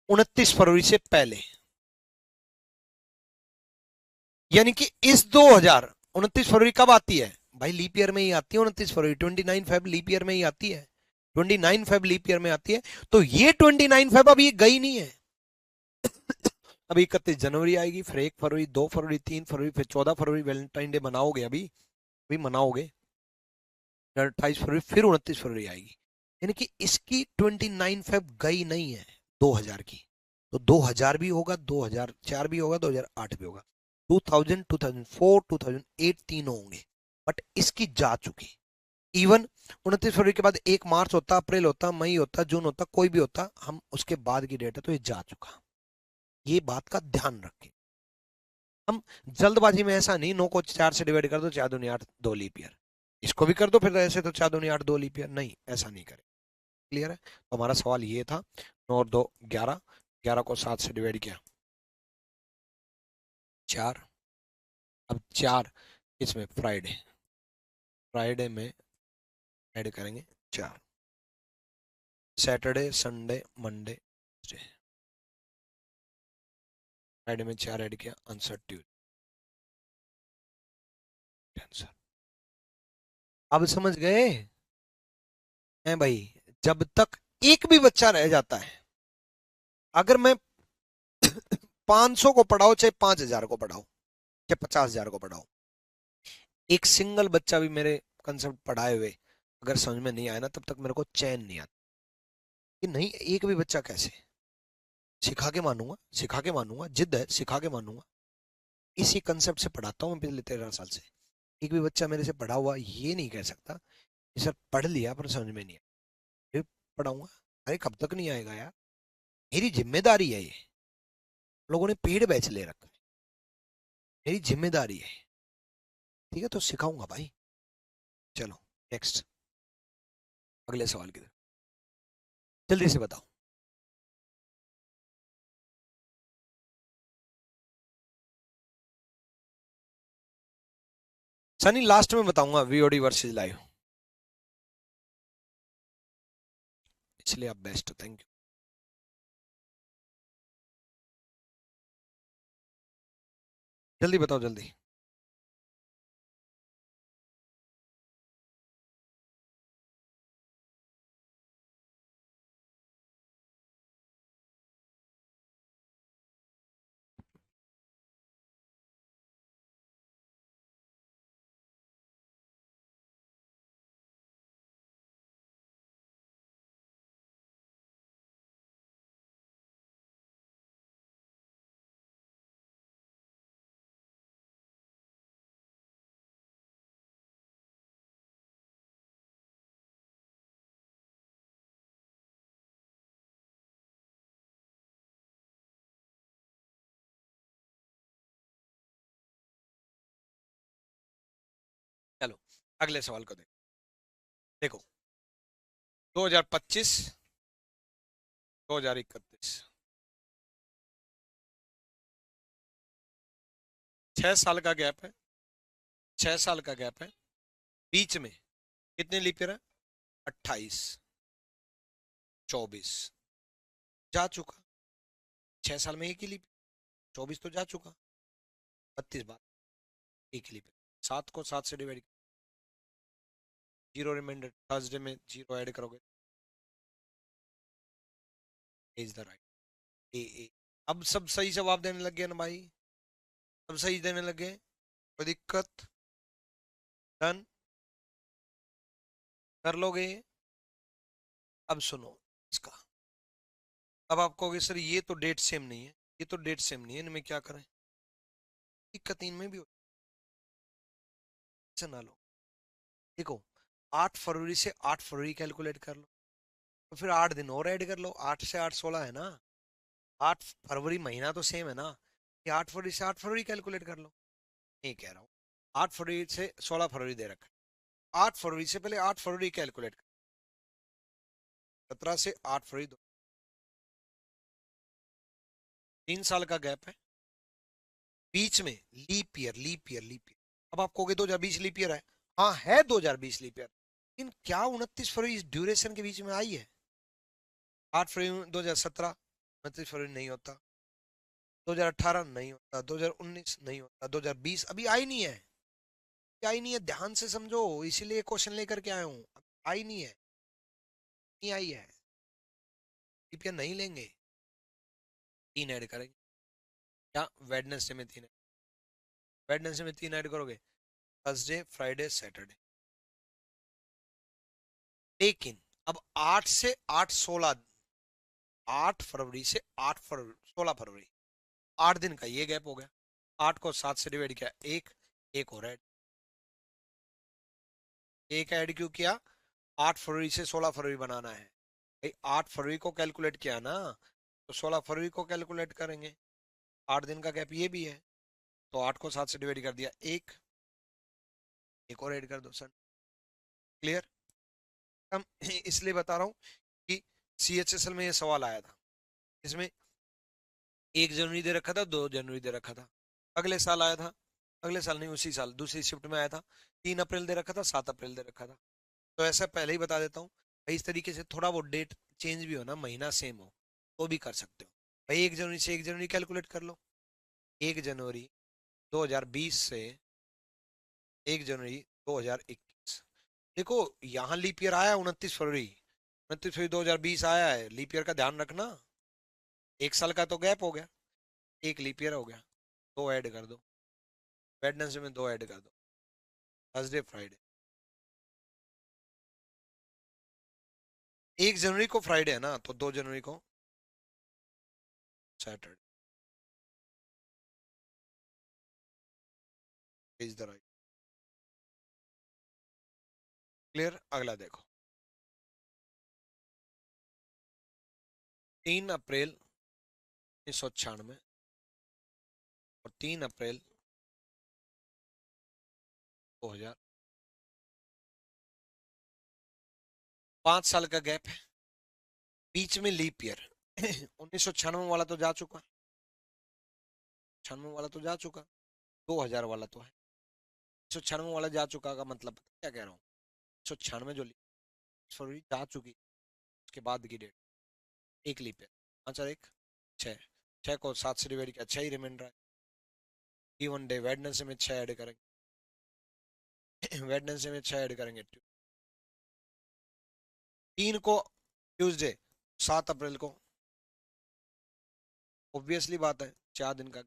29 फरवरी से पहले, यानी कि इस 29 फरवरी कब आती है भाई, लीप ईयर में ही आती है 29 फरवरी, 29 फेब लीप ईयर में ही आती है, 29 फेब लीप ईयर में आती है। तो ये 29 फेब अब ये गई नहीं है, अभी 31 जनवरी आएगी, फिर 1 फरवरी, 2 फरवरी, 3 फरवरी, फिर 14 फरवरी वैलेंटाइन डे मनाओगे, अभी मनाओगे, 28 फरवरी, फिर 29 फरवरी आएगी, यानी कि इसकी 29 फेब गई नहीं है 2000 की। तो 2000 भी होगा, 2004 भी होगा, 2008 भी होगा, 2000, 2004, 2008 तीनों होंगे, बट इसकी जा चुकी। इवन 29 फरवरी के बाद 1 मार्च होता, अप्रैल होता, मई होता, जून होता, कोई भी होता, हम उसके बाद की डेट है, तो ये जा चुका। ये बात का ध्यान रखें। हम जल्दबाजी में ऐसा नहीं, 9 को 4 से डिवाइड कर दो, 4 दूनी 8, 2 लीप ईयर, इसको भी कर दो फिर ऐसे, तो 4 दूनी 8, 2 लीप ईयर, नहीं ऐसा नहीं करें। क्लियर है? तो हमारा सवाल ये था, 9 और 2 11, 11 को 7 से डिवाइड किया 4, अब 4 इसमें फ्राइडे, फ्राइडे में ऐड करेंगे 4, Saturday, Sunday, Monday, Tuesday, Friday में 4 ऐड किया, आंसर ट्यूसडे, आंसर। अब समझ गए हैं भाई? जब तक एक भी बच्चा रह जाता है, अगर मैं 500 को पढ़ाओ चाहे 5000 को पढ़ाओ चाहे 50,000 को पढ़ाओ, एक सिंगल बच्चा भी मेरे कंसेप्ट पढ़ाए हुए अगर समझ में नहीं आया ना, तब तक मेरे को चैन नहीं आता कि नहीं, एक भी बच्चा कैसे, सिखा के मानूंगा, सिखा के मानूंगा, जिद है, सिखा के मानूंगा। इसी कंसेप्ट से पढ़ाता हूँ मैं पिछले 13 साल से। एक भी बच्चा मेरे से पढ़ा हुआ ये नहीं कह सकता कि सर पढ़ लिया पर समझ में नहीं आया, फिर पढ़ाऊंगा। अरे कब तक नहीं आएगा यार, मेरी जिम्मेदारी है ये, लोगों ने पेड बैच ले रखा है, मेरी जिम्मेदारी है, ठीक है, तो सिखाऊंगा भाई। चलो नेक्स्ट, अगले सवाल की तरफ जल्दी से बताओ। सनी लास्ट में बताऊंगा वीओडी वर्सेस लाइव, इसलिए आप बेस्ट हो, थैंक यू। जल्दी बताओ जल्दी। चलो अगले सवाल को देखो, देखो 2025, 2031, 6 साल का गैप है, 6 साल का गैप है, बीच में कितने लीप ईयर है, 28, 24 जा चुका, 6 साल में एक ही लीप, 24 तो जा चुका, 32 बार एक ही लीप, 7 को 7 से डिवाइड, जीरो रिमाइंडर, थर्सडे में जीरो ऐड करोगे, इज द राइट ए। अब सब सही जवाब देने लग गए ना भाई, सब सही देने लग गए, कोई दिक्कत? डन कर लोगे? अब सुनो इसका। अब आप कहोगे सर ये तो डेट सेम नहीं है, ये तो डेट सेम नहीं है, इनमें क्या करें? दिक्कत इनमें भी ना लो। देखो 8 फरवरी से 8 फरवरी कैलकुलेट कर लो, तो फिर 8 दिन और ऐड कर लो, 8 से 8 16 है ना। 8 फरवरी महीना तो सेम है ना, ये 8 फरवरी से 8 फरवरी कैलकुलेट कर लो। नहीं कह रहा हूँ 8 फरवरी से 16 फरवरी दे रखा है, 8 फरवरी से पहले 8 फरवरी कैलकुलेट कर, 17 से 8 फरवरी 3 साल का गैप है, बीच में leap year leap year leap year. अब आप कहोगे 2020 लीप ईयर है, हाँ है 2020 लीप ईयर, लेकिन क्या 29 फरवरी इस ड्यूरेशन के बीच में आई है? 8 फरवरी 2017 29 फरवरी नहीं होता, 2018 नहीं होता, 2019 नहीं होता, 2020 अभी आई नहीं है, आई नहीं है, ध्यान से समझो, इसीलिए क्वेश्चन लेकर के आया हूँ। आई नहीं है, नहीं आई है, लीप ईयर नहीं लेंगे, 3 ऐड करेंगे। क्या वेडनेसडे में 3, वेडनेसडे में 3 ऐड करोगे, थर्सडे फ्राइडे सैटरडे। लेकिन अब 8 से 8 16, 8 फरवरी से 8 फरवरी 16 फरवरी, 8 दिन का ये गैप हो गया। 8 को 7 से डिवाइड किया, एक और ऐड, एक ऐड क्यों किया? 8 फरवरी से 16 फरवरी बनाना है भाई, 8 फरवरी को कैलकुलेट किया ना, तो 16 फरवरी को कैलकुलेट करेंगे, 8 दिन का गैप ये भी है, तो 8 को 7 से डिवाइड कर दिया, एक और ऐड कर दो सर। क्लियर? हम इसलिए बता रहा हूँ कि CHSL में ये सवाल आया था, इसमें 1 जनवरी दे रखा था, 2 जनवरी दे रखा था, अगले साल आया था, अगले साल नहीं उसी साल दूसरी शिफ्ट में आया था, 3 अप्रैल दे रखा था, 7 अप्रैल दे रखा था। तो ऐसा पहले ही बता देता हूँ भाई, इस तरीके से थोड़ा वो डेट चेंज भी हो ना, महीना सेम हो, तो भी कर सकते हो भाई। 1 जनवरी से 1 जनवरी कैलकुलेट कर लो, 1 जनवरी 2020 से 1 जनवरी 2021। देखो यहाँ लीप ईयर आया 29 फरवरी, 29 फरवरी 2020 आया है, लीप ईयर का ध्यान रखना, 1 साल का तो गैप हो गया, एक लीप ईयर हो गया, 2 ऐड कर दो, वेडनेसडे में 2 ऐड कर दो, थर्सडे फ्राइडे। 1 जनवरी को फ्राइडे है ना, तो 2 जनवरी को Saturday is the right. Clear? अगला देखो, 3 अप्रैल 1996 और 3 अप्रैल 2000, 5 साल का गैप है, बीच में लीप ईयर। 1996 वाला तो जा चुका, 96 वाला तो जा चुका, 2000 वाला तो है, 1996 वाला जा चुका का मतलब क्या कह रहा हूँ, 1996 जो फरवरी जा चुकी, उसके बाद की डेट, एक लीप ईयर, 5 और 1 6, 6 को 7 से डिवाइड किया, 6 ही रिमाइंडर है। T1 डे वेडनेसडे में 6 ऐड करेंगे, वेडनेसडे में 6 ऐड करेंगे, 3 को ट्यूसडे, 7 अप्रैल को, ऑब्वियसली बात है 4 दिन का,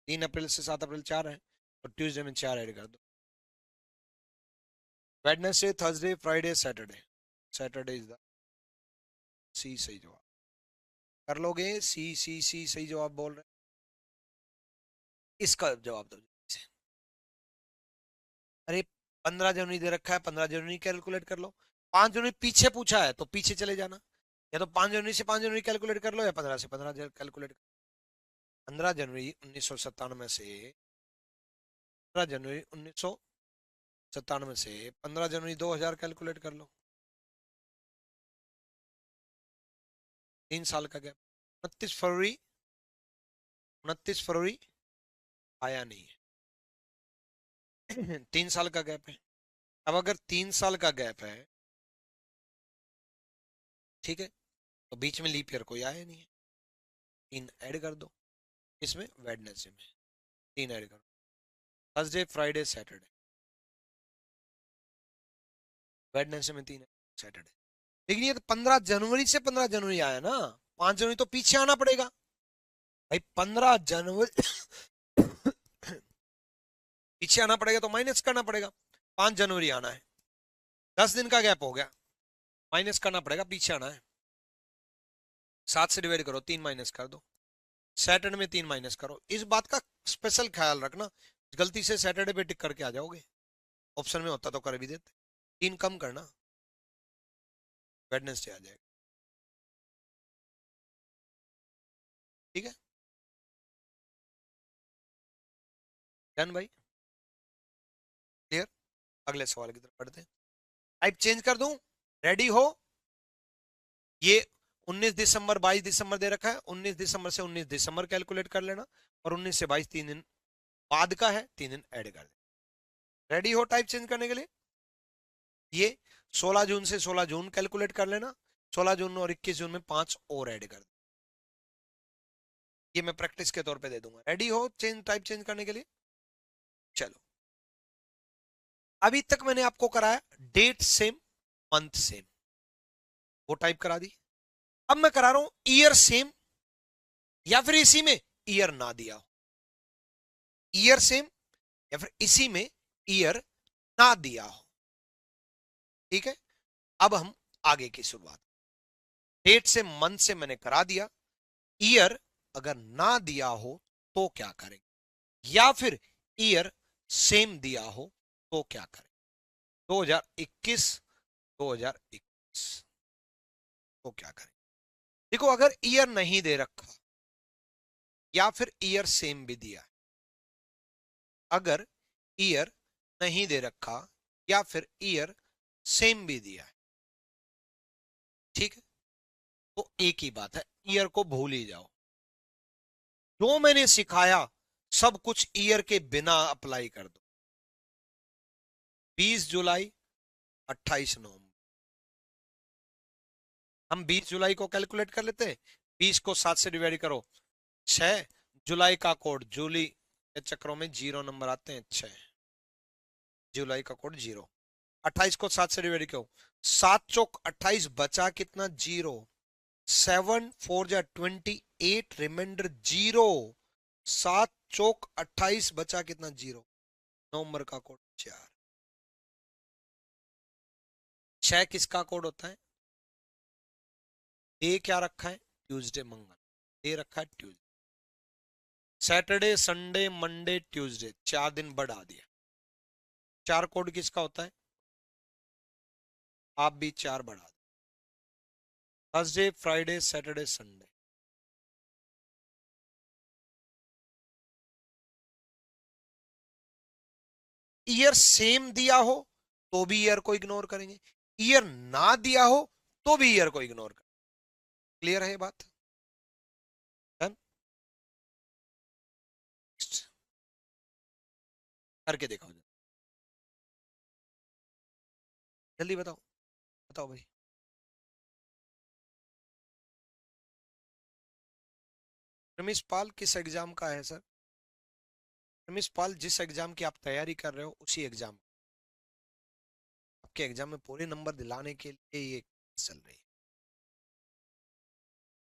3 अप्रैल से 7 अप्रैल 4 है, तो ट्यूसडे में 4 ऐड कर दो, Wednesday Thursday Friday Saturday, Saturday is the c सही जवाब। कर लोगे? सी सही जवाब बोल रहे, इसका जवाब दो। अरे 15 जनवरी दे रखा है, 15 जनवरी कैलकुलेट कर लो, 5 जनवरी पीछे पूछा है तो पीछे चले जाना, या तो 5 जनवरी से 5 जनवरी कैलकुलेट कर लो, या 15 से 15 कैलकुलेट। 15 जनवरी 1997 से, 15 जनवरी 1997 से 15 जनवरी 2000 कैलकुलेट कर लो, 3 साल का गैप, 29 फरवरी, 29 फरवरी आया नहीं है। 3 साल का गैप है, अब अगर 3 साल का गैप है, ठीक है, तो बीच में लीप ईयर कोई आया नहीं है, 3 ऐड कर दो, इसमें वेडनेसडे में 3 ऐड करो, थर्सडे फ्राइडे सैटरडे, वेडनेसडे में 3 सैटरडे। लेकिन ये तो 15 जनवरी से 15 जनवरी आया ना, 5 जनवरी तो पीछे आना पड़ेगा भाई, 15 जनवरी पीछे आना पड़ेगा तो माइनस करना पड़ेगा, 5 जनवरी आना है, 10 दिन का गैप हो गया, माइनस करना पड़ेगा, पीछे आना है। 7 से डिवाइड करो, 3 माइनस कर दो। सैटरडे में 3 माइनस करो, इस बात का स्पेशल ख्याल रखना, गलती से सैटरडे पे टिक करके आ जाओगे, ऑप्शन में होता तो कर भी देते। 3 कम करना, वेडनेसडे आ जाएगा। ठीक है डन भाई, क्लियर। अगले सवाल की तरफ बढ़ते हैं। टाइप चेंज कर दूं, रेडी हो। ये 19 दिसंबर 22 दिसंबर दे रखा है, 19 दिसंबर से 19 दिसंबर कैलकुलेट कर लेना, और 19 से 22 3 दिन बाद का है, 3 दिन ऐड कर देना। रेडी हो टाइप चेंज करने के लिए। ये 16 जून से 16 जून कैलकुलेट कर लेना, 16 जून और 21 जून में 5 और ऐड कर देना। ये मैं प्रैक्टिस के तौर पे दे दूंगा। रेडी हो चेंज, टाइप चेंज करने के लिए। चलो, अभी तक मैंने आपको कराया डेट सेम, मंथ सेम, वो टाइप करा दी। अब मैं करा रहा हूं ईयर सेम, या फिर इसी में ईयर ना दिया हो। ईयर सेम या फिर इसी में ईयर ना दिया हो। ठीक है, अब हम आगे की शुरुआत। डेट से मंथ से मैंने करा दिया, ईयर अगर ना दिया हो तो क्या करेंगे, या फिर ईयर सेम दिया हो तो क्या करें। 2021 2021 तो क्या करें। देखो, अगर ईयर नहीं दे रखा या फिर ईयर सेम भी दिया है, अगर ईयर नहीं दे रखा या फिर ईयर सेम भी दिया है, ठीक है, तो एक ही बात है, ईयर को भूल ही जाओ। जो मैंने सिखाया सब कुछ ईयर के बिना अप्लाई कर दो। 20 जुलाई 28 नवंबर, हम 20 जुलाई को कैलकुलेट कर लेते हैं। 20 को 7 से डिवाइड करो, 6। जुलाई का कोड, जूली के चक्रों में 0 नंबर आते हैं, 6 जुलाई का कोड 0। 28 को 7 से डिवाइड करो, 7 चौक 28, बचा कितना, 0। 7 4 जा 28, रिमाइंडर 0। 7 चौक 28, बचा कितना, 0। नवंबर का कोड 4। 6 किसका कोड होता है, डे क्या रखा है, ट्यूसडे मंगल, डे रखा है Tuesday. Saturday Sunday Monday Tuesday, 4 दिन बढ़ा दिया। 4 कोड किसका होता है, आप भी 4 बढ़ा दो, Thursday Friday Saturday Sunday. Year same दिया हो तो भी ईयर को इग्नोर करेंगे, ईयर ना दिया हो तो भी ईयर को इग्नोर करेंगे। क्लियर है ये बात, डन। करके देखो, जल्दी बताओ, बताओ भाई। रमेश पाल किस एग्जाम का है सर। रमेश पाल, जिस एग्जाम की आप तैयारी कर रहे हो उसी एग्जाम, आपके एग्जाम में पूरे नंबर दिलाने के लिए ये चल रही है।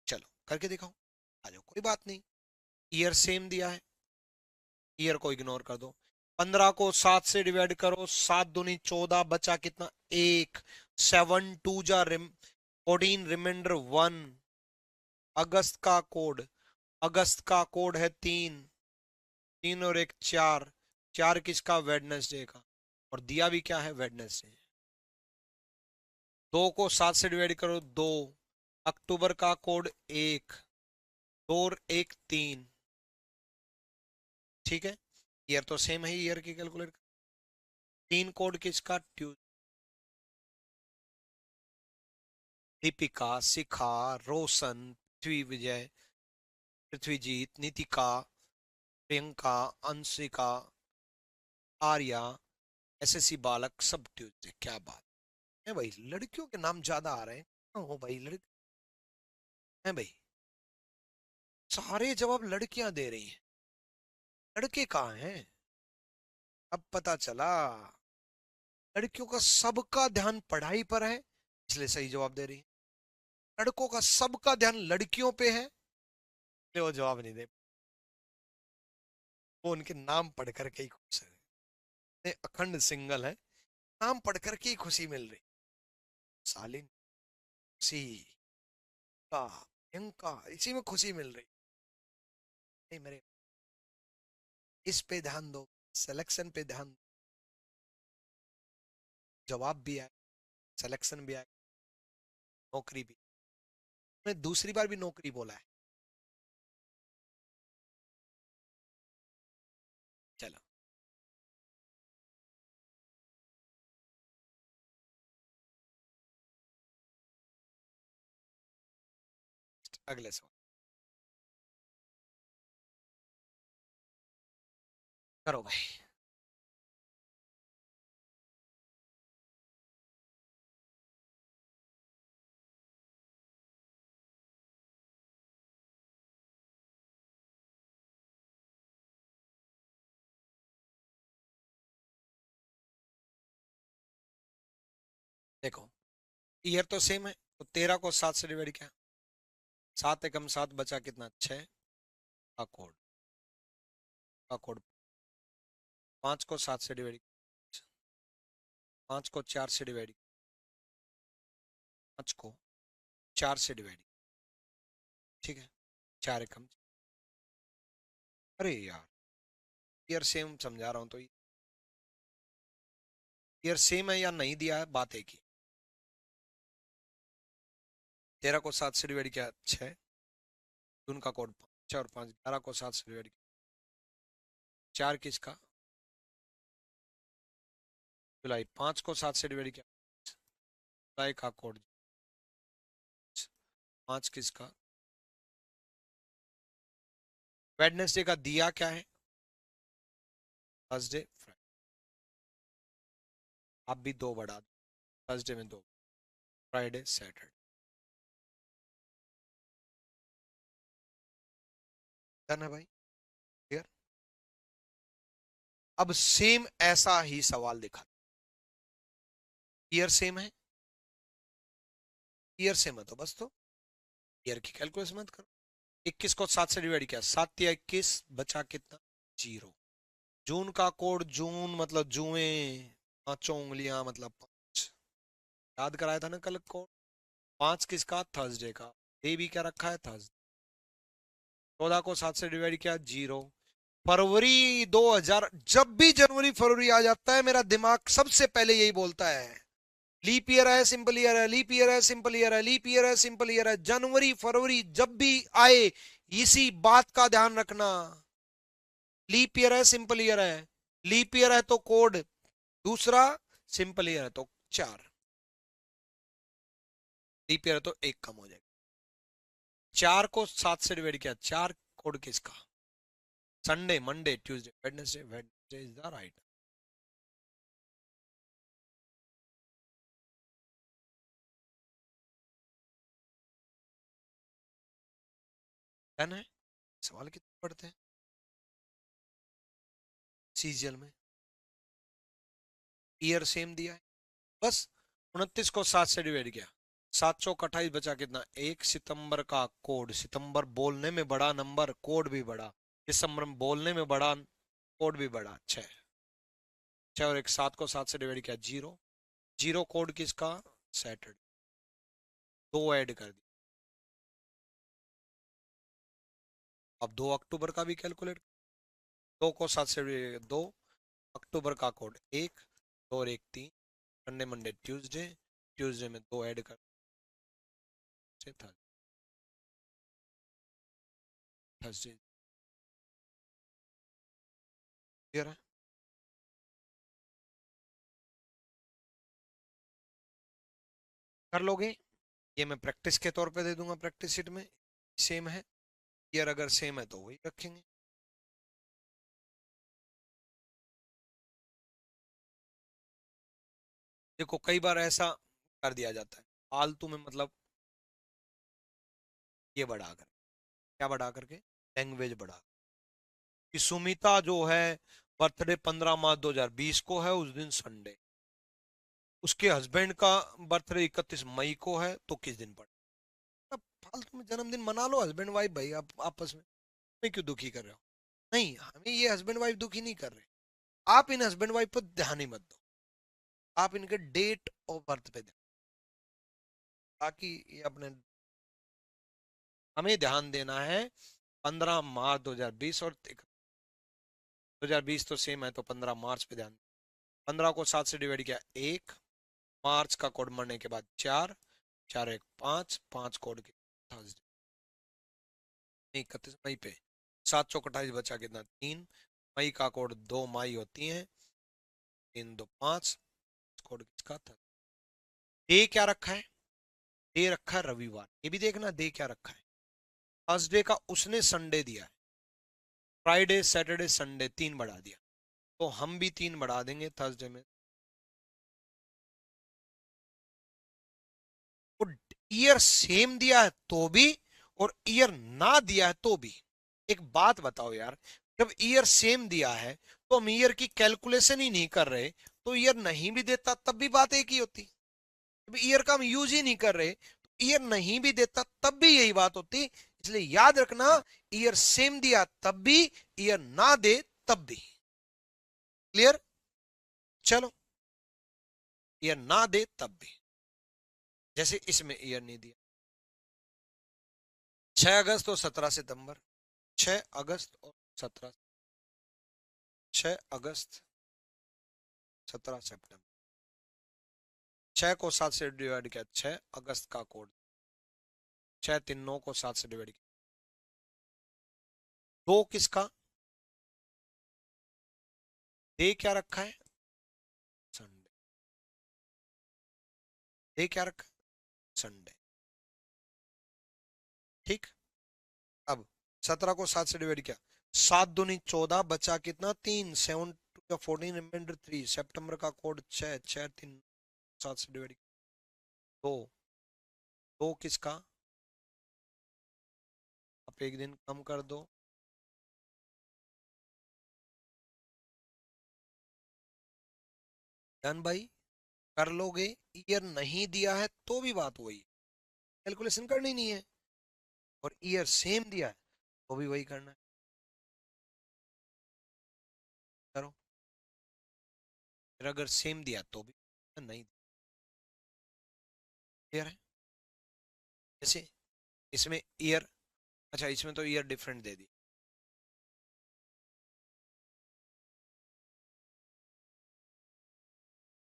चलो करके दिखाओ, आ जाओ, कोई बात नहीं। ईयर सेम दिया है, ईयर को इग्नोर कर दो। 15 को 7 से डिवाइड करो, 7 दूनी 14, बचा कितना, 1। 7 2 जा 14, रिमाइंडर 1। अगस्त का कोड, अगस्त का कोड है 3। 3 और 1 4, 4 किसका, वेडनेसडे का, और दिया भी क्या है, वेडनेसडे। 2 को 7 से डिवाइड करो, 2। अक्टूबर का कोड 1, 2 और 1 3। ठीक है, ईयर तो सेम है, ईयर की कैलकुलेट। 3 कोड किसका, दीपिका, शिखा, रोशन, पृथ्वी विजय, पृथ्वीजीत, नितिका, प्रियंका, अंशिका, आर्या, एसएससी बालक, सब ट्यूजडे। क्या बात है भाई, लड़कियों के नाम ज्यादा आ रहे हैं। हाँ हो भाई, लड़के हैं भाई, सारे जवाब लड़कियां दे रही हैं, लड़के कहाँ हैं। अब पता चला, लड़कियों का सबका ध्यान पढ़ाई पर है, इसलिए सही जवाब दे रही है। लड़कों का सबका ध्यान लड़कियों पे है, इसलिए वो जवाब नहीं दे, वो उनके नाम पढ़ करके ही खुश है। ये अखंड सिंगल है, नाम पढ़ करके ही खुशी मिल रही। सालिन, सी का इनका इसी में खुशी मिल रही। नहीं मेरे, इस पे ध्यान दो, सिलेक्शन पे ध्यान दो, जवाब भी आए, सिलेक्शन भी आए, नौकरी भी। मैं दूसरी बार भी नौकरी बोला है। चलो अगले सवाल करो भाई। देखो ईयर तो सेम है, तो 13 को 7 से डिवाइड किया, 7 एकम 7 बचा कितना, 6 का कोड, का कोड 5 को 7 से डिवाइड, 5 को 4 से डिवाइड, 5 को 4 से डिवाइड, ठीक है, 4 एकम। अरे यार, ईयर सेम समझा रहा हूँ तो ईयर सेम है या नहीं दिया है, बात एक ही। 13 को 7 से डिवाइड किया 6, जून का कोड 5 और 5, 11 को 7 से डिवाइड किया 4, किसका, जुलाई, 5 को 7 से डिवाइड किया, जुलाई का कोड 5, किसका, वेडनेसडे का दिया क्या है, थर्सडे फ्राइडे, आप भी 2 बढ़ा दो, थर्सडे में 2, फ्राइडे सैटरडे, डन है भाई, क्लियर। अब सेम ऐसा ही सवाल दिखा, ईयर सेम है, ईयर सेम है तो बस, तो ईयर की कैलकुलेशन मत करो। 21 को 7 से डिवाइड किया, 7 या 21, बचा कितना, 0। जून का कोड, जून मतलब जुए, पांचों उंगलियां मतलब 5, याद कराया था ना कल कोड। 5 किसका, थर्सडे का, डे भी क्या रखा है, थर्सडे। 14 को 7 से डिवाइड किया, 0। फरवरी 2000, जब भी जनवरी फरवरी आ जाता है मेरा दिमाग सबसे पहले यही बोलता है, लीप ईयर है, सिंपल ईयर है, लीप ईयर है, सिंपल ईयर है, लीप ईयर है, सिंपल ईयर है। जनवरी फरवरी जब भी आए, इसी बात का ध्यान रखना, लीप ईयर है, सिंपल ईयर है, लीप ईयर है तो कोड दूसरा, सिंपल ईयर है तो 4, लीप ईयर है तो 1 कम हो जाएगा। 4 को 7 से डिवाइड किया, 4 कोड किसका, Sunday, Monday, Tuesday, Wednesday, Wednesday is the right. Done है। सवाल कितने पढ़ते हैं सीजीएल में, ईयर सेम दिया है, बस 29 को 7 से डिवाइड किया, 728, बचा कितना, 1 सितंबर का कोड, सितंबर बोलने में बड़ा नंबर, कोड भी बड़ा, दिसंबर में बोलने में बड़ा, कोड भी बड़ा, 6, 6 और 1, 7 को 7 से डिवाइड किया, 0, 0 कोड किसका, सैटरडे, 2 ऐड कर दिया। अब 2 अक्टूबर का भी कैलकुलेट, 2 को 7 से 2 अक्टूबर का कोड 1, 2 और 1 3, संडे मंडे ट्यूसडे, ट्यूसडे में 2 ऐड कर, थर्सडे, क्लियर है। कर लोगे, ये मैं प्रैक्टिस के तौर पे दे दूंगा, प्रैक्टिस शीट में सेम है, ईयर अगर सेम है तो वही रखेंगे। देखो कई बार ऐसा कर दिया जाता है फालतू में, मतलब ये बढ़ा कर, क्या बढ़ा करके, लैंग्वेज बढ़ा, कि सुमिता जो है बर्थडे 15 मार्च 2020 को है, उस दिन संडे, उसके हस्बैंड का बर्थडे 31 मई को है, तो किस दिन पड़े। अब फालतू में जन्मदिन मना लो हस्बैंड वाइफ भाई, आप आपस में, मैं क्यों दुखी कर रहे हो। नहीं, हमें ये हस्बैंड वाइफ दुखी नहीं कर रहे, आप इन हस्बैंड वाइफ पर ध्यान ही मत दो, आप इनके डेट ऑफ बर्थ पे ध्यान। ताकि ये अपने हमें ध्यान देना है 15 मार्च 2020 और 2020 तो सेम है, तो 15 मार्च पे ध्यान। 15 को 7 से डिवाइड किया 1, मार्च का कोड मरने के बाद 4, 4 1 5, 5 कोड के थर्सडे 31 मई पे, 7 चौक 28 बचा कितना 3, मई का कोड 2 मई होती है, 3 2 5, कोड किसका था। डे क्या रखा है, डे रखा है रविवार, ये भी देखना डे क्या रखा है। थर्सडे का उसने संडे दिया है, फ्राइडे सैटरडे संडे 3 बढ़ा दिया, तो हम भी 3 बढ़ा देंगे थर्सडे में। और ईयर सेम दिया है तो भी, और ईयर ना दिया है तो भी। एक बात बताओ यार, जब ईयर सेम दिया है तो हम ईयर की कैलकुलेशन ही नहीं कर रहे, तो ईयर नहीं भी देता तब भी बात एक ही होती। जब ईयर का हम यूज ही नहीं कर रहे, तो ईयर नहीं भी देता तब भी यही बात होती। इसलिए याद रखना, ईयर सेम दिया तब भी, ईयर ना दे तब भी। क्लियर? चलो, ईयर ना दे तब भी, जैसे इसमें ईयर नहीं दिया, 6 अगस्त और 17 सितंबर, 6 अगस्त और 17, 6 अगस्त 17 सितंबर, 6 को 7 से डिवाइड किया 6 अगस्त का कोड, 6 3 9 को 7 से डिवाइड किया 2 किसका, डे क्या रखा है संडे, डे क्या रखा है संडे। ठीक, अब 17 को 7 से डिवाइड किया, 7 दूनी 14 बचा कितना 3, 7 टू 14 रिमाइंडर 3, सितंबर का कोड 6, 6 3 7 से डिवाइड किया 2, 2 किसका, आप एक दिन कम कर दो, डन भाई, कर लोगे। ईयर नहीं दिया है तो भी बात वही, कैलकुलेशन करनी नहीं है, और ईयर सेम दिया है तो भी वही करना है, करो। फिर अगर सेम दिया तो भी नहीं, क्लियर है। जैसे इसमें ईयर, अच्छा इसमें तो ईयर डिफरेंट दे दी,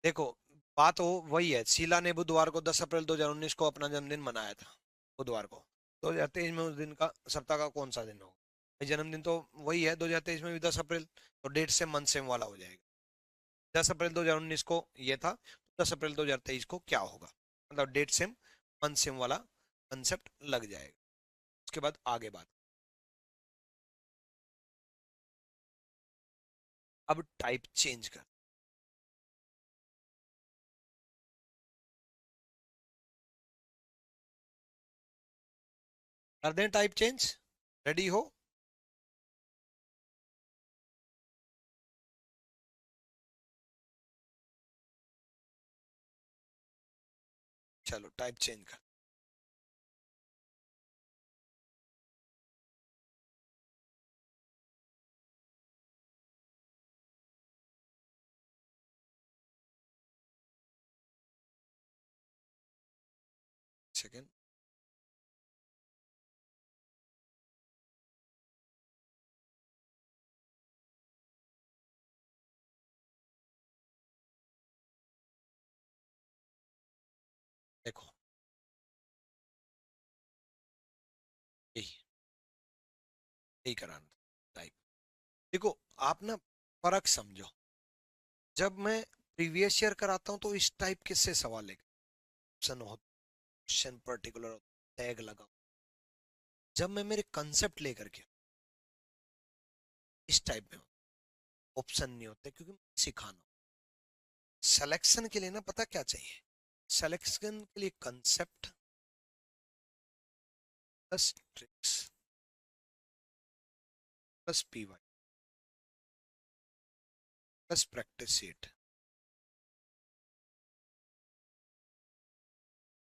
देखो बात वो वही है, शीला ने बुधवार को 10 अप्रैल 2019 को अपना जन्मदिन मनाया था, बुधवार को, 2023 में उस दिन का सप्ताह का कौन सा दिन होगा, भाई जन्मदिन तो वही है 2023 में भी 10 अप्रैल, तो डेट से मंथ सेम वाला हो जाएगा। 10 अप्रैल 2019 को ये था, 10 अप्रैल 2023 को क्या होगा, मतलब डेट सेम मंथ सेम वाला कंसेप्ट लग जाएगा। उसके बाद आगे बात, अब टाइप चेंज कर दें, टाइप चेंज, रेडी हो? चलो टाइप चेंज कर, सेकेंड, देखो यही यही कराना टाइप। देखो आप ना फर्क समझो, जब मैं प्रीवियस ईयर कराता हूँ तो इस टाइप के से सवाल है, ऑप्शन हो, क्वेश्चन पर्टिकुलर, टैग लगा। जब मैं मेरे कंसेप्ट लेकर के इस टाइप में ऑप्शन नहीं होते, क्योंकि मैं सिखाना, सिलेक्शन के लिए ना पता क्या चाहिए, सिलेक्शन के लिए concept plus tricks plus PY plus practice sheet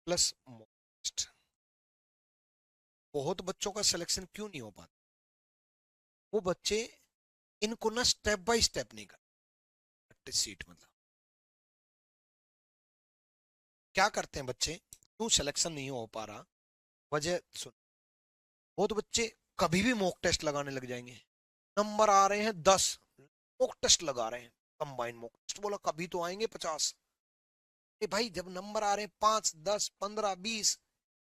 plus most. बहुत बच्चों का सिलेक्शन क्यों नहीं हो पाता, वो बच्चे इनको ना स्टेप बाय स्टेप नहीं करते। प्रैक्टिस सीट मतलब क्या करते हैं बच्चे, क्यों सिलेक्शन नहीं हो पा रहा? वजह सुन, बहुत बच्चे कभी भी मॉक टेस्ट लगाने लग जाएंगे। नंबर आ रहे हैं 10, मॉक टेस्ट लगा रहे हैं। कंबाइंड मॉक टेस्ट बोला, कभी तो आएंगे 50। भाई जब नंबर आ रहे हैं 5, 10, 15, 20,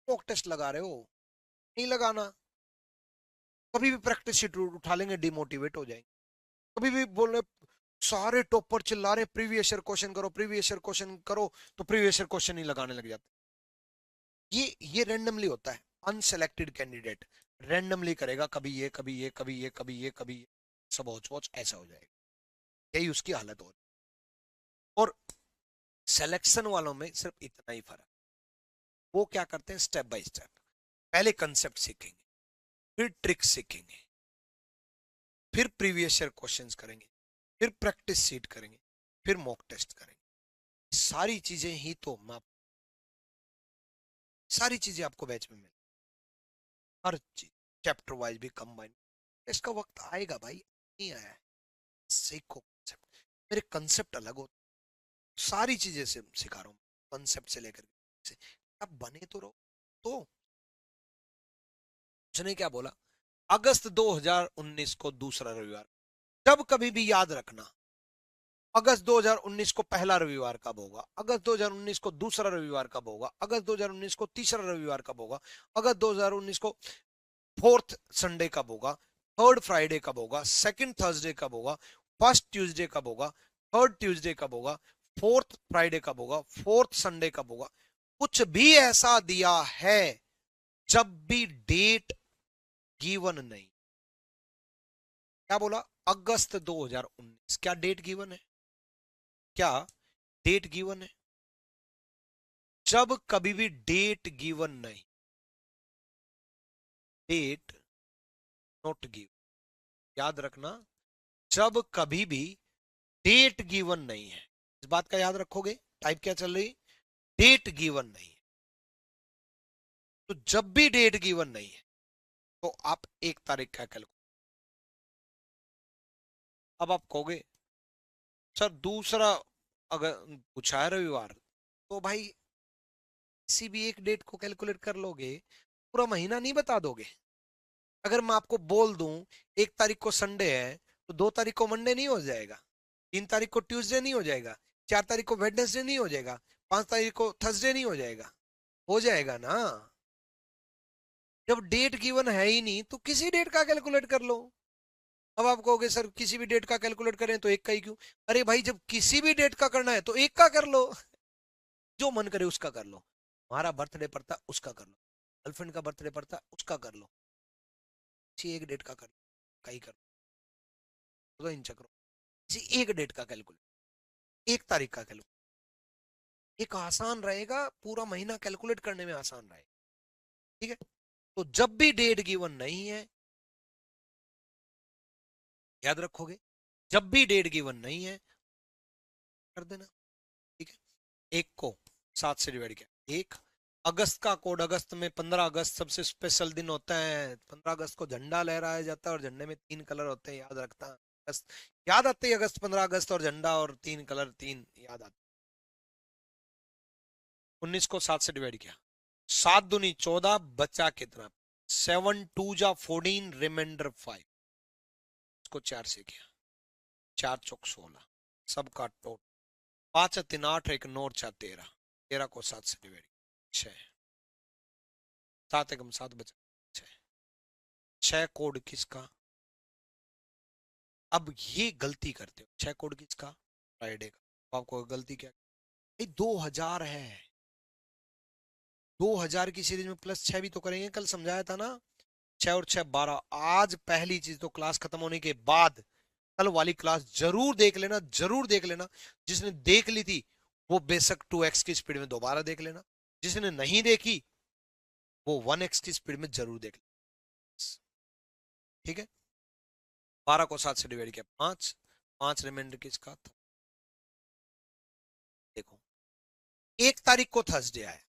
मॉक टेस्ट लगा रहे हो? नहीं लगाना। कभी भी प्रैक्टिस शीट उठा लेंगे, डिमोटिवेट हो जाएंगे। कभी भी बोल रहे सारे टॉपर चिल्ला रहे प्रीवियस ईयर क्वेश्चन करो, प्रीवियस ईयर क्वेश्चन करो, तो प्रीवियस ईयर क्वेश्चन ही लगाने लग जाते। ये रैंडमली होता है। अनसेलेक्टेड कैंडिडेट रैंडमली करेगा, कभी ये कभी ये कभी ये कभी ये कभी ये, सब होच पोच ऐसा हो जाएगा। यही उसकी हालत हो रही। और सिलेक्शन वालों में सिर्फ इतना ही फर्क, वो क्या करते हैं स्टेप बाय स्टेप, पहले कंसेप्ट सीखेंगे, फिर ट्रिक सीखेंगे, फिर प्रीवियस ईयर क्वेश्चंस करेंगे, फिर प्रैक्टिस सीट करेंगे, फिर मॉक टेस्ट करेंगे। सारी चीजें ही तो सारी चीजें आपको बैच में मिले, हर चीज चैप्टर वाइज भी कंबाइन। इसका वक्त आएगा भाई, नहीं आया है। सीखो concept। मेरे कंसेप्ट अलग हो, सारी चीजें से सिखा रहा हूँ, कंसेप्ट से लेकर के अब बने तो रहो। तो उसने क्या बोला, अगस्त 2019 को दूसरा रविवार, जब कभी भी याद रखना, अगस्त 2019 को पहला रविवार कब होगा, अगस्त 2019 को दूसरा रविवार कब होगा, अगस्त 2019 को तीसरा रविवार कब होगा, अगस्त 2019 को फोर्थ संडे कब होगा, थर्ड फ्राइडे कब होगा, सेकंड थर्सडे कब होगा, फर्स्ट ट्यूसडे कब होगा, थर्ड ट्यूसडे कब होगा, फोर्थ फ्राइडे कब होगा, फोर्थ संडे कब होगा। कुछ भी ऐसा दिया है जब भी डेट गिवन नहीं। क्या बोला, अगस्त 2019, क्या डेट गिवन है? क्या डेट गिवन है? जब कभी भी डेट गिवन नहीं, डेट नॉट गिवन, याद रखना, जब कभी भी डेट गिवन नहीं है, इस बात का याद रखोगे। टाइप क्या चल रही, डेट गिवन नहीं है। तो जब भी डेट गिवन नहीं है तो आप 1 तारीख का कैलकुलेट। अब आप कहोगे सर दूसरा अगर पूछा है रविवार, तो भाई किसी भी एक डेट को कैलकुलेट कर लोगे, पूरा महीना नहीं बता दोगे। अगर मैं आपको बोल दूं 1 तारीख को संडे है, तो 2 तारीख को मंडे नहीं हो जाएगा, 3 तारीख को ट्यूसडे नहीं हो जाएगा, 4 तारीख को वेडनेसडे नहीं हो जाएगा, 5 तारीख को थर्सडे नहीं हो जाएगा? हो जाएगा ना। जब डेट गिवन है ही नहीं तो किसी डेट का कैलकुलेट कर लो। अब आप कहोगे सर किसी भी डेट का कैलकुलेट करें तो एक का ही क्यों? अरे भाई जब किसी भी डेट का करना है तो एक का कर लो, जो मन करे उसका कर लो। हमारा बर्थडे पड़ता उसका कर लो, गर्लफ्रेंड का बर्थडे पड़ता उसका कर लो, किसी एक डेट का कर लो, का ही कर लो, तो इन चक्रों किसी एक डेट का कैलकुलेट, 1 तारीख का कैलकुलेट, एक आसान रहेगा, पूरा महीना कैलकुलेट करने में आसान रहेगा। ठीक है, तो जब भी डेट गिवन नहीं है, याद रखोगे, जब भी डेट गिवन नहीं है कर देना। ठीक है, एक को 7 से डिवाइड किया, 1 अगस्त का कोड, अगस्त में 15 अगस्त सबसे स्पेशल दिन होता है। 15 अगस्त को झंडा लहराया जाता है और झंडे में 3 कलर होते हैं, याद रखता है। अगस्त याद आते ही अगस्त, 15 अगस्त और झंडा और 3 कलर, 3 याद आते। 19 को 7 से डिवाइड किया, 7 दूनी 14, बचा कितना, 7 2 जा 14, रिमाइंडर 5, इसको 4 से किया, 4 चौक 16, सबका टोटल 5 3 8, 1 9 4 13, 13 को 7 से डिवाइड, 6, 7 एकम 7 बचा, 6, 6 कोड किसका? अब ये गलती करते हो, 6 कोड किसका? फ्राइडे का। तो आपको गलती क्या, 2000 है, 2000 की सीरीज में +6 भी तो करेंगे, कल समझाया था ना। 6 और 6 12। आज पहली चीज तो क्लास खत्म होने के बाद कल वाली क्लास जरूर देख लेना, जरूर देख लेना। जिसने देख ली थी वो बेशक 2x की स्पीड में दोबारा देख लेना, जिसने नहीं देखी वो 1x की स्पीड में जरूर देख लेना। ठीक है, 12 को 7 से डिवाइड किया, 5, 5 रिमाइंडर किसका था? देखो, 1 तारीख को थर्सडे आया,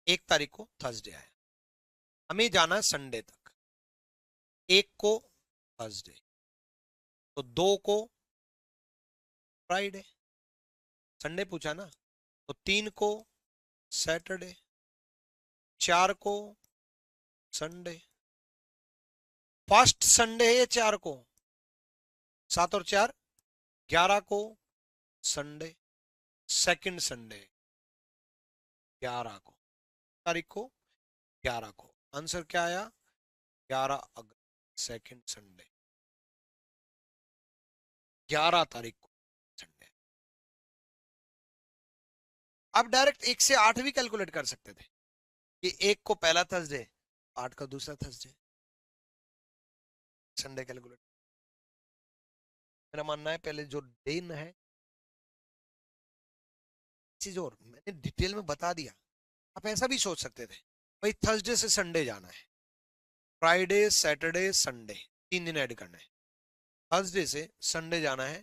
1 तारीख को थर्सडे आया, हमें जाना है संडे तक। 1 को थर्सडे, तो 2 को फ्राइडे, संडे पूछा ना, तो 3 को सैटरडे, 4 को संडे। फर्स्ट संडे है 4 को, 7 और 4 11 को संडे। सेकंड संडे 11 को, तारीख को 11 को। आंसर क्या आया? 11 अगस्त, सेकंड संडे, 11 तारीख को संडे। आप डायरेक्ट 1 से 8 भी कैलकुलेट कर सकते थे कि 1 को पहला थर्सडे, 8 का दूसरा थर्सडे, संडे कैलकुलेट। मेरा मानना है पहले जो दिन है, चीज और मैंने डिटेल में बता दिया। आप ऐसा भी सोच सकते थे भाई थर्सडे से संडे जाना है, फ्राइडे सैटरडे संडे 3 दिन ऐड करना है। थर्सडे से संडे जाना है,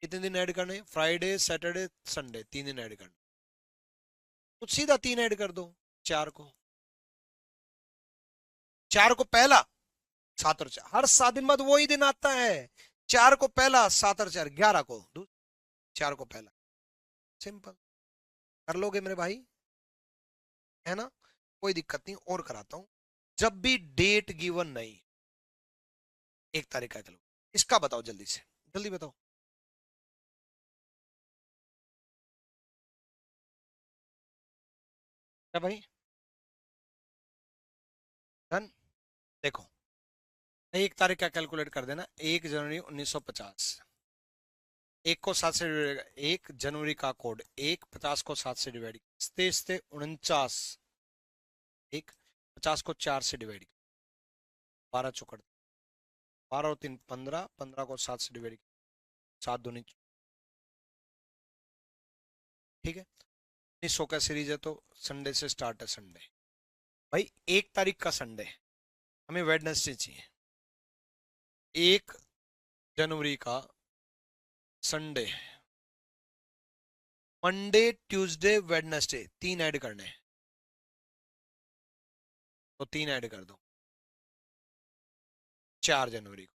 कितने दिन ऐड करने? फ्राइडे सैटरडे संडे 3 दिन ऐड करना, तो सीधा 3 ऐड कर दो। 4 को, 4 को पहला, 7 और 4, हर 7 दिन बाद वही दिन आता है। 4 को पहला, 7 और 4 11 को 4 को पहला। सिंपल, कर लोगे मेरे भाई, है ना? कोई दिक्कत नहीं। और कराता हूं, जब भी डेट गिवन नहीं, 1 तारीख का, चलो इसका बताओ जल्दी से, जल्दी बताओ। क्या भाई? डन। देखो, 1 तारीख का कैलकुलेट कर देना, 1 जनवरी 1950। 1 को 7 से डिवाइड, 1 जनवरी का कोड 1, 50 को 7 से डिवाइड, 49, 1 50 को 4 से डिवाइड, 12 चौकड़, 12 और 3 15, 15 को 7 से डिवाइड, 7 दूनी, ठीक है। 1900 का सीरीज है तो संडे से स्टार्ट है। संडे भाई 1 तारीख का संडे, हमें वेडनेसडे चाहिए। 1 जनवरी का Sunday, Monday Tuesday Wednesday 3 add करने हैं, तो 3 ऐड कर दो। 4 जनवरी को,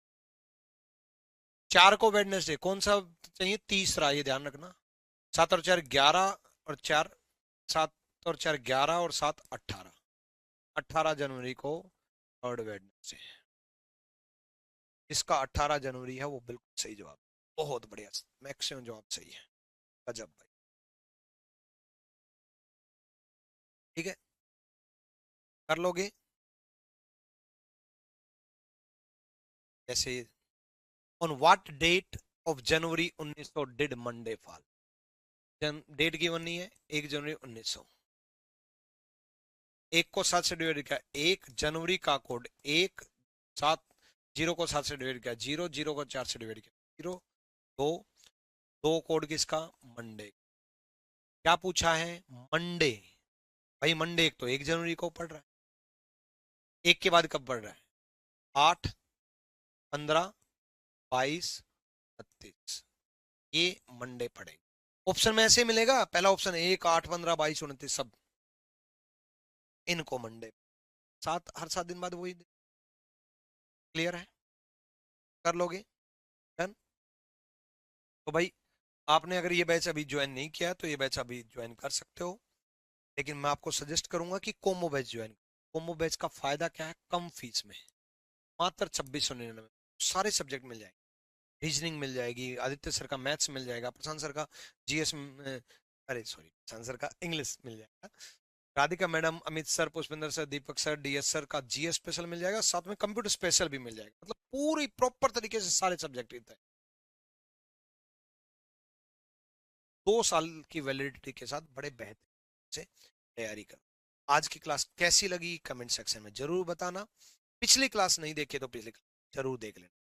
4 को वेडनेसडे कौन सा चाहिए? तीसरा, ये ध्यान रखना। 7 और 4 11 और 4 7 और 4 11 और 7 18, 18 जनवरी को थर्ड वेडनेसडे। इसका 18 जनवरी है, वो बिल्कुल सही जवाब, बहुत बढ़िया, मैक्सिमम जवाब सही है। गजब भाई, ठीक है, कर लोगे जैसे। On what date of January 1900 did Monday fall? Date given नहीं है, 1 जनवरी 1900। 1 को 7 से डिवाइड किया, 1 जनवरी का कोड 1, 7 0 को 7 से डिवाइड किया 0, 0 को 4 से डिवाइड किया 0, 2, 2 कोड किसका? मंडे। क्या पूछा है? मंडे। भाई मंडे एक तो 1 जनवरी को पड़ रहा है, एक के बाद कब पड़ रहा है? 8, 15, 22, 32, ये मंडे पड़ेगा। ऑप्शन में ऐसे मिलेगा, पहला ऑप्शन 1, 8, 15, 22, 29 सब, इनको मंडे, सात, हर 7 दिन बाद वही। क्लियर है? कर लोगे? डन। तो भाई आपने अगर ये बैच अभी ज्वाइन नहीं किया तो ये बैच अभी ज्वाइन कर सकते हो, लेकिन मैं आपको सजेस्ट करूंगा कि कोमो बैच ज्वाइन। कोमो बैच का फायदा क्या है? कम फीस में, मात्र 2699 सारे सब्जेक्ट मिल जाएंगे। रीजनिंग मिल जाएगी, आदित्य सर का मैथ्स मिल जाएगा, प्रशांत सर का जीएस, अरे सॉरी, प्रशांत सर का इंग्लिश मिल जाएगा, Radhika madam, Amit sir, Pushpendra sir, Deepak sir, DS sir का जीएस स्पेशल मिल जाएगा, साथ में कंप्यूटर स्पेशल भी मिल जाएगा। मतलब पूरी प्रॉपर तरीके से सारे सब्जेक्ट रहते हैं। 2 साल की वैलिडिटी के साथ बड़े बेहतर से तैयारी करो। आज की क्लास कैसी लगी कमेंट सेक्शन में जरूर बताना। पिछली क्लास नहीं देखे तो पिछली क्लास जरूर देख लेना।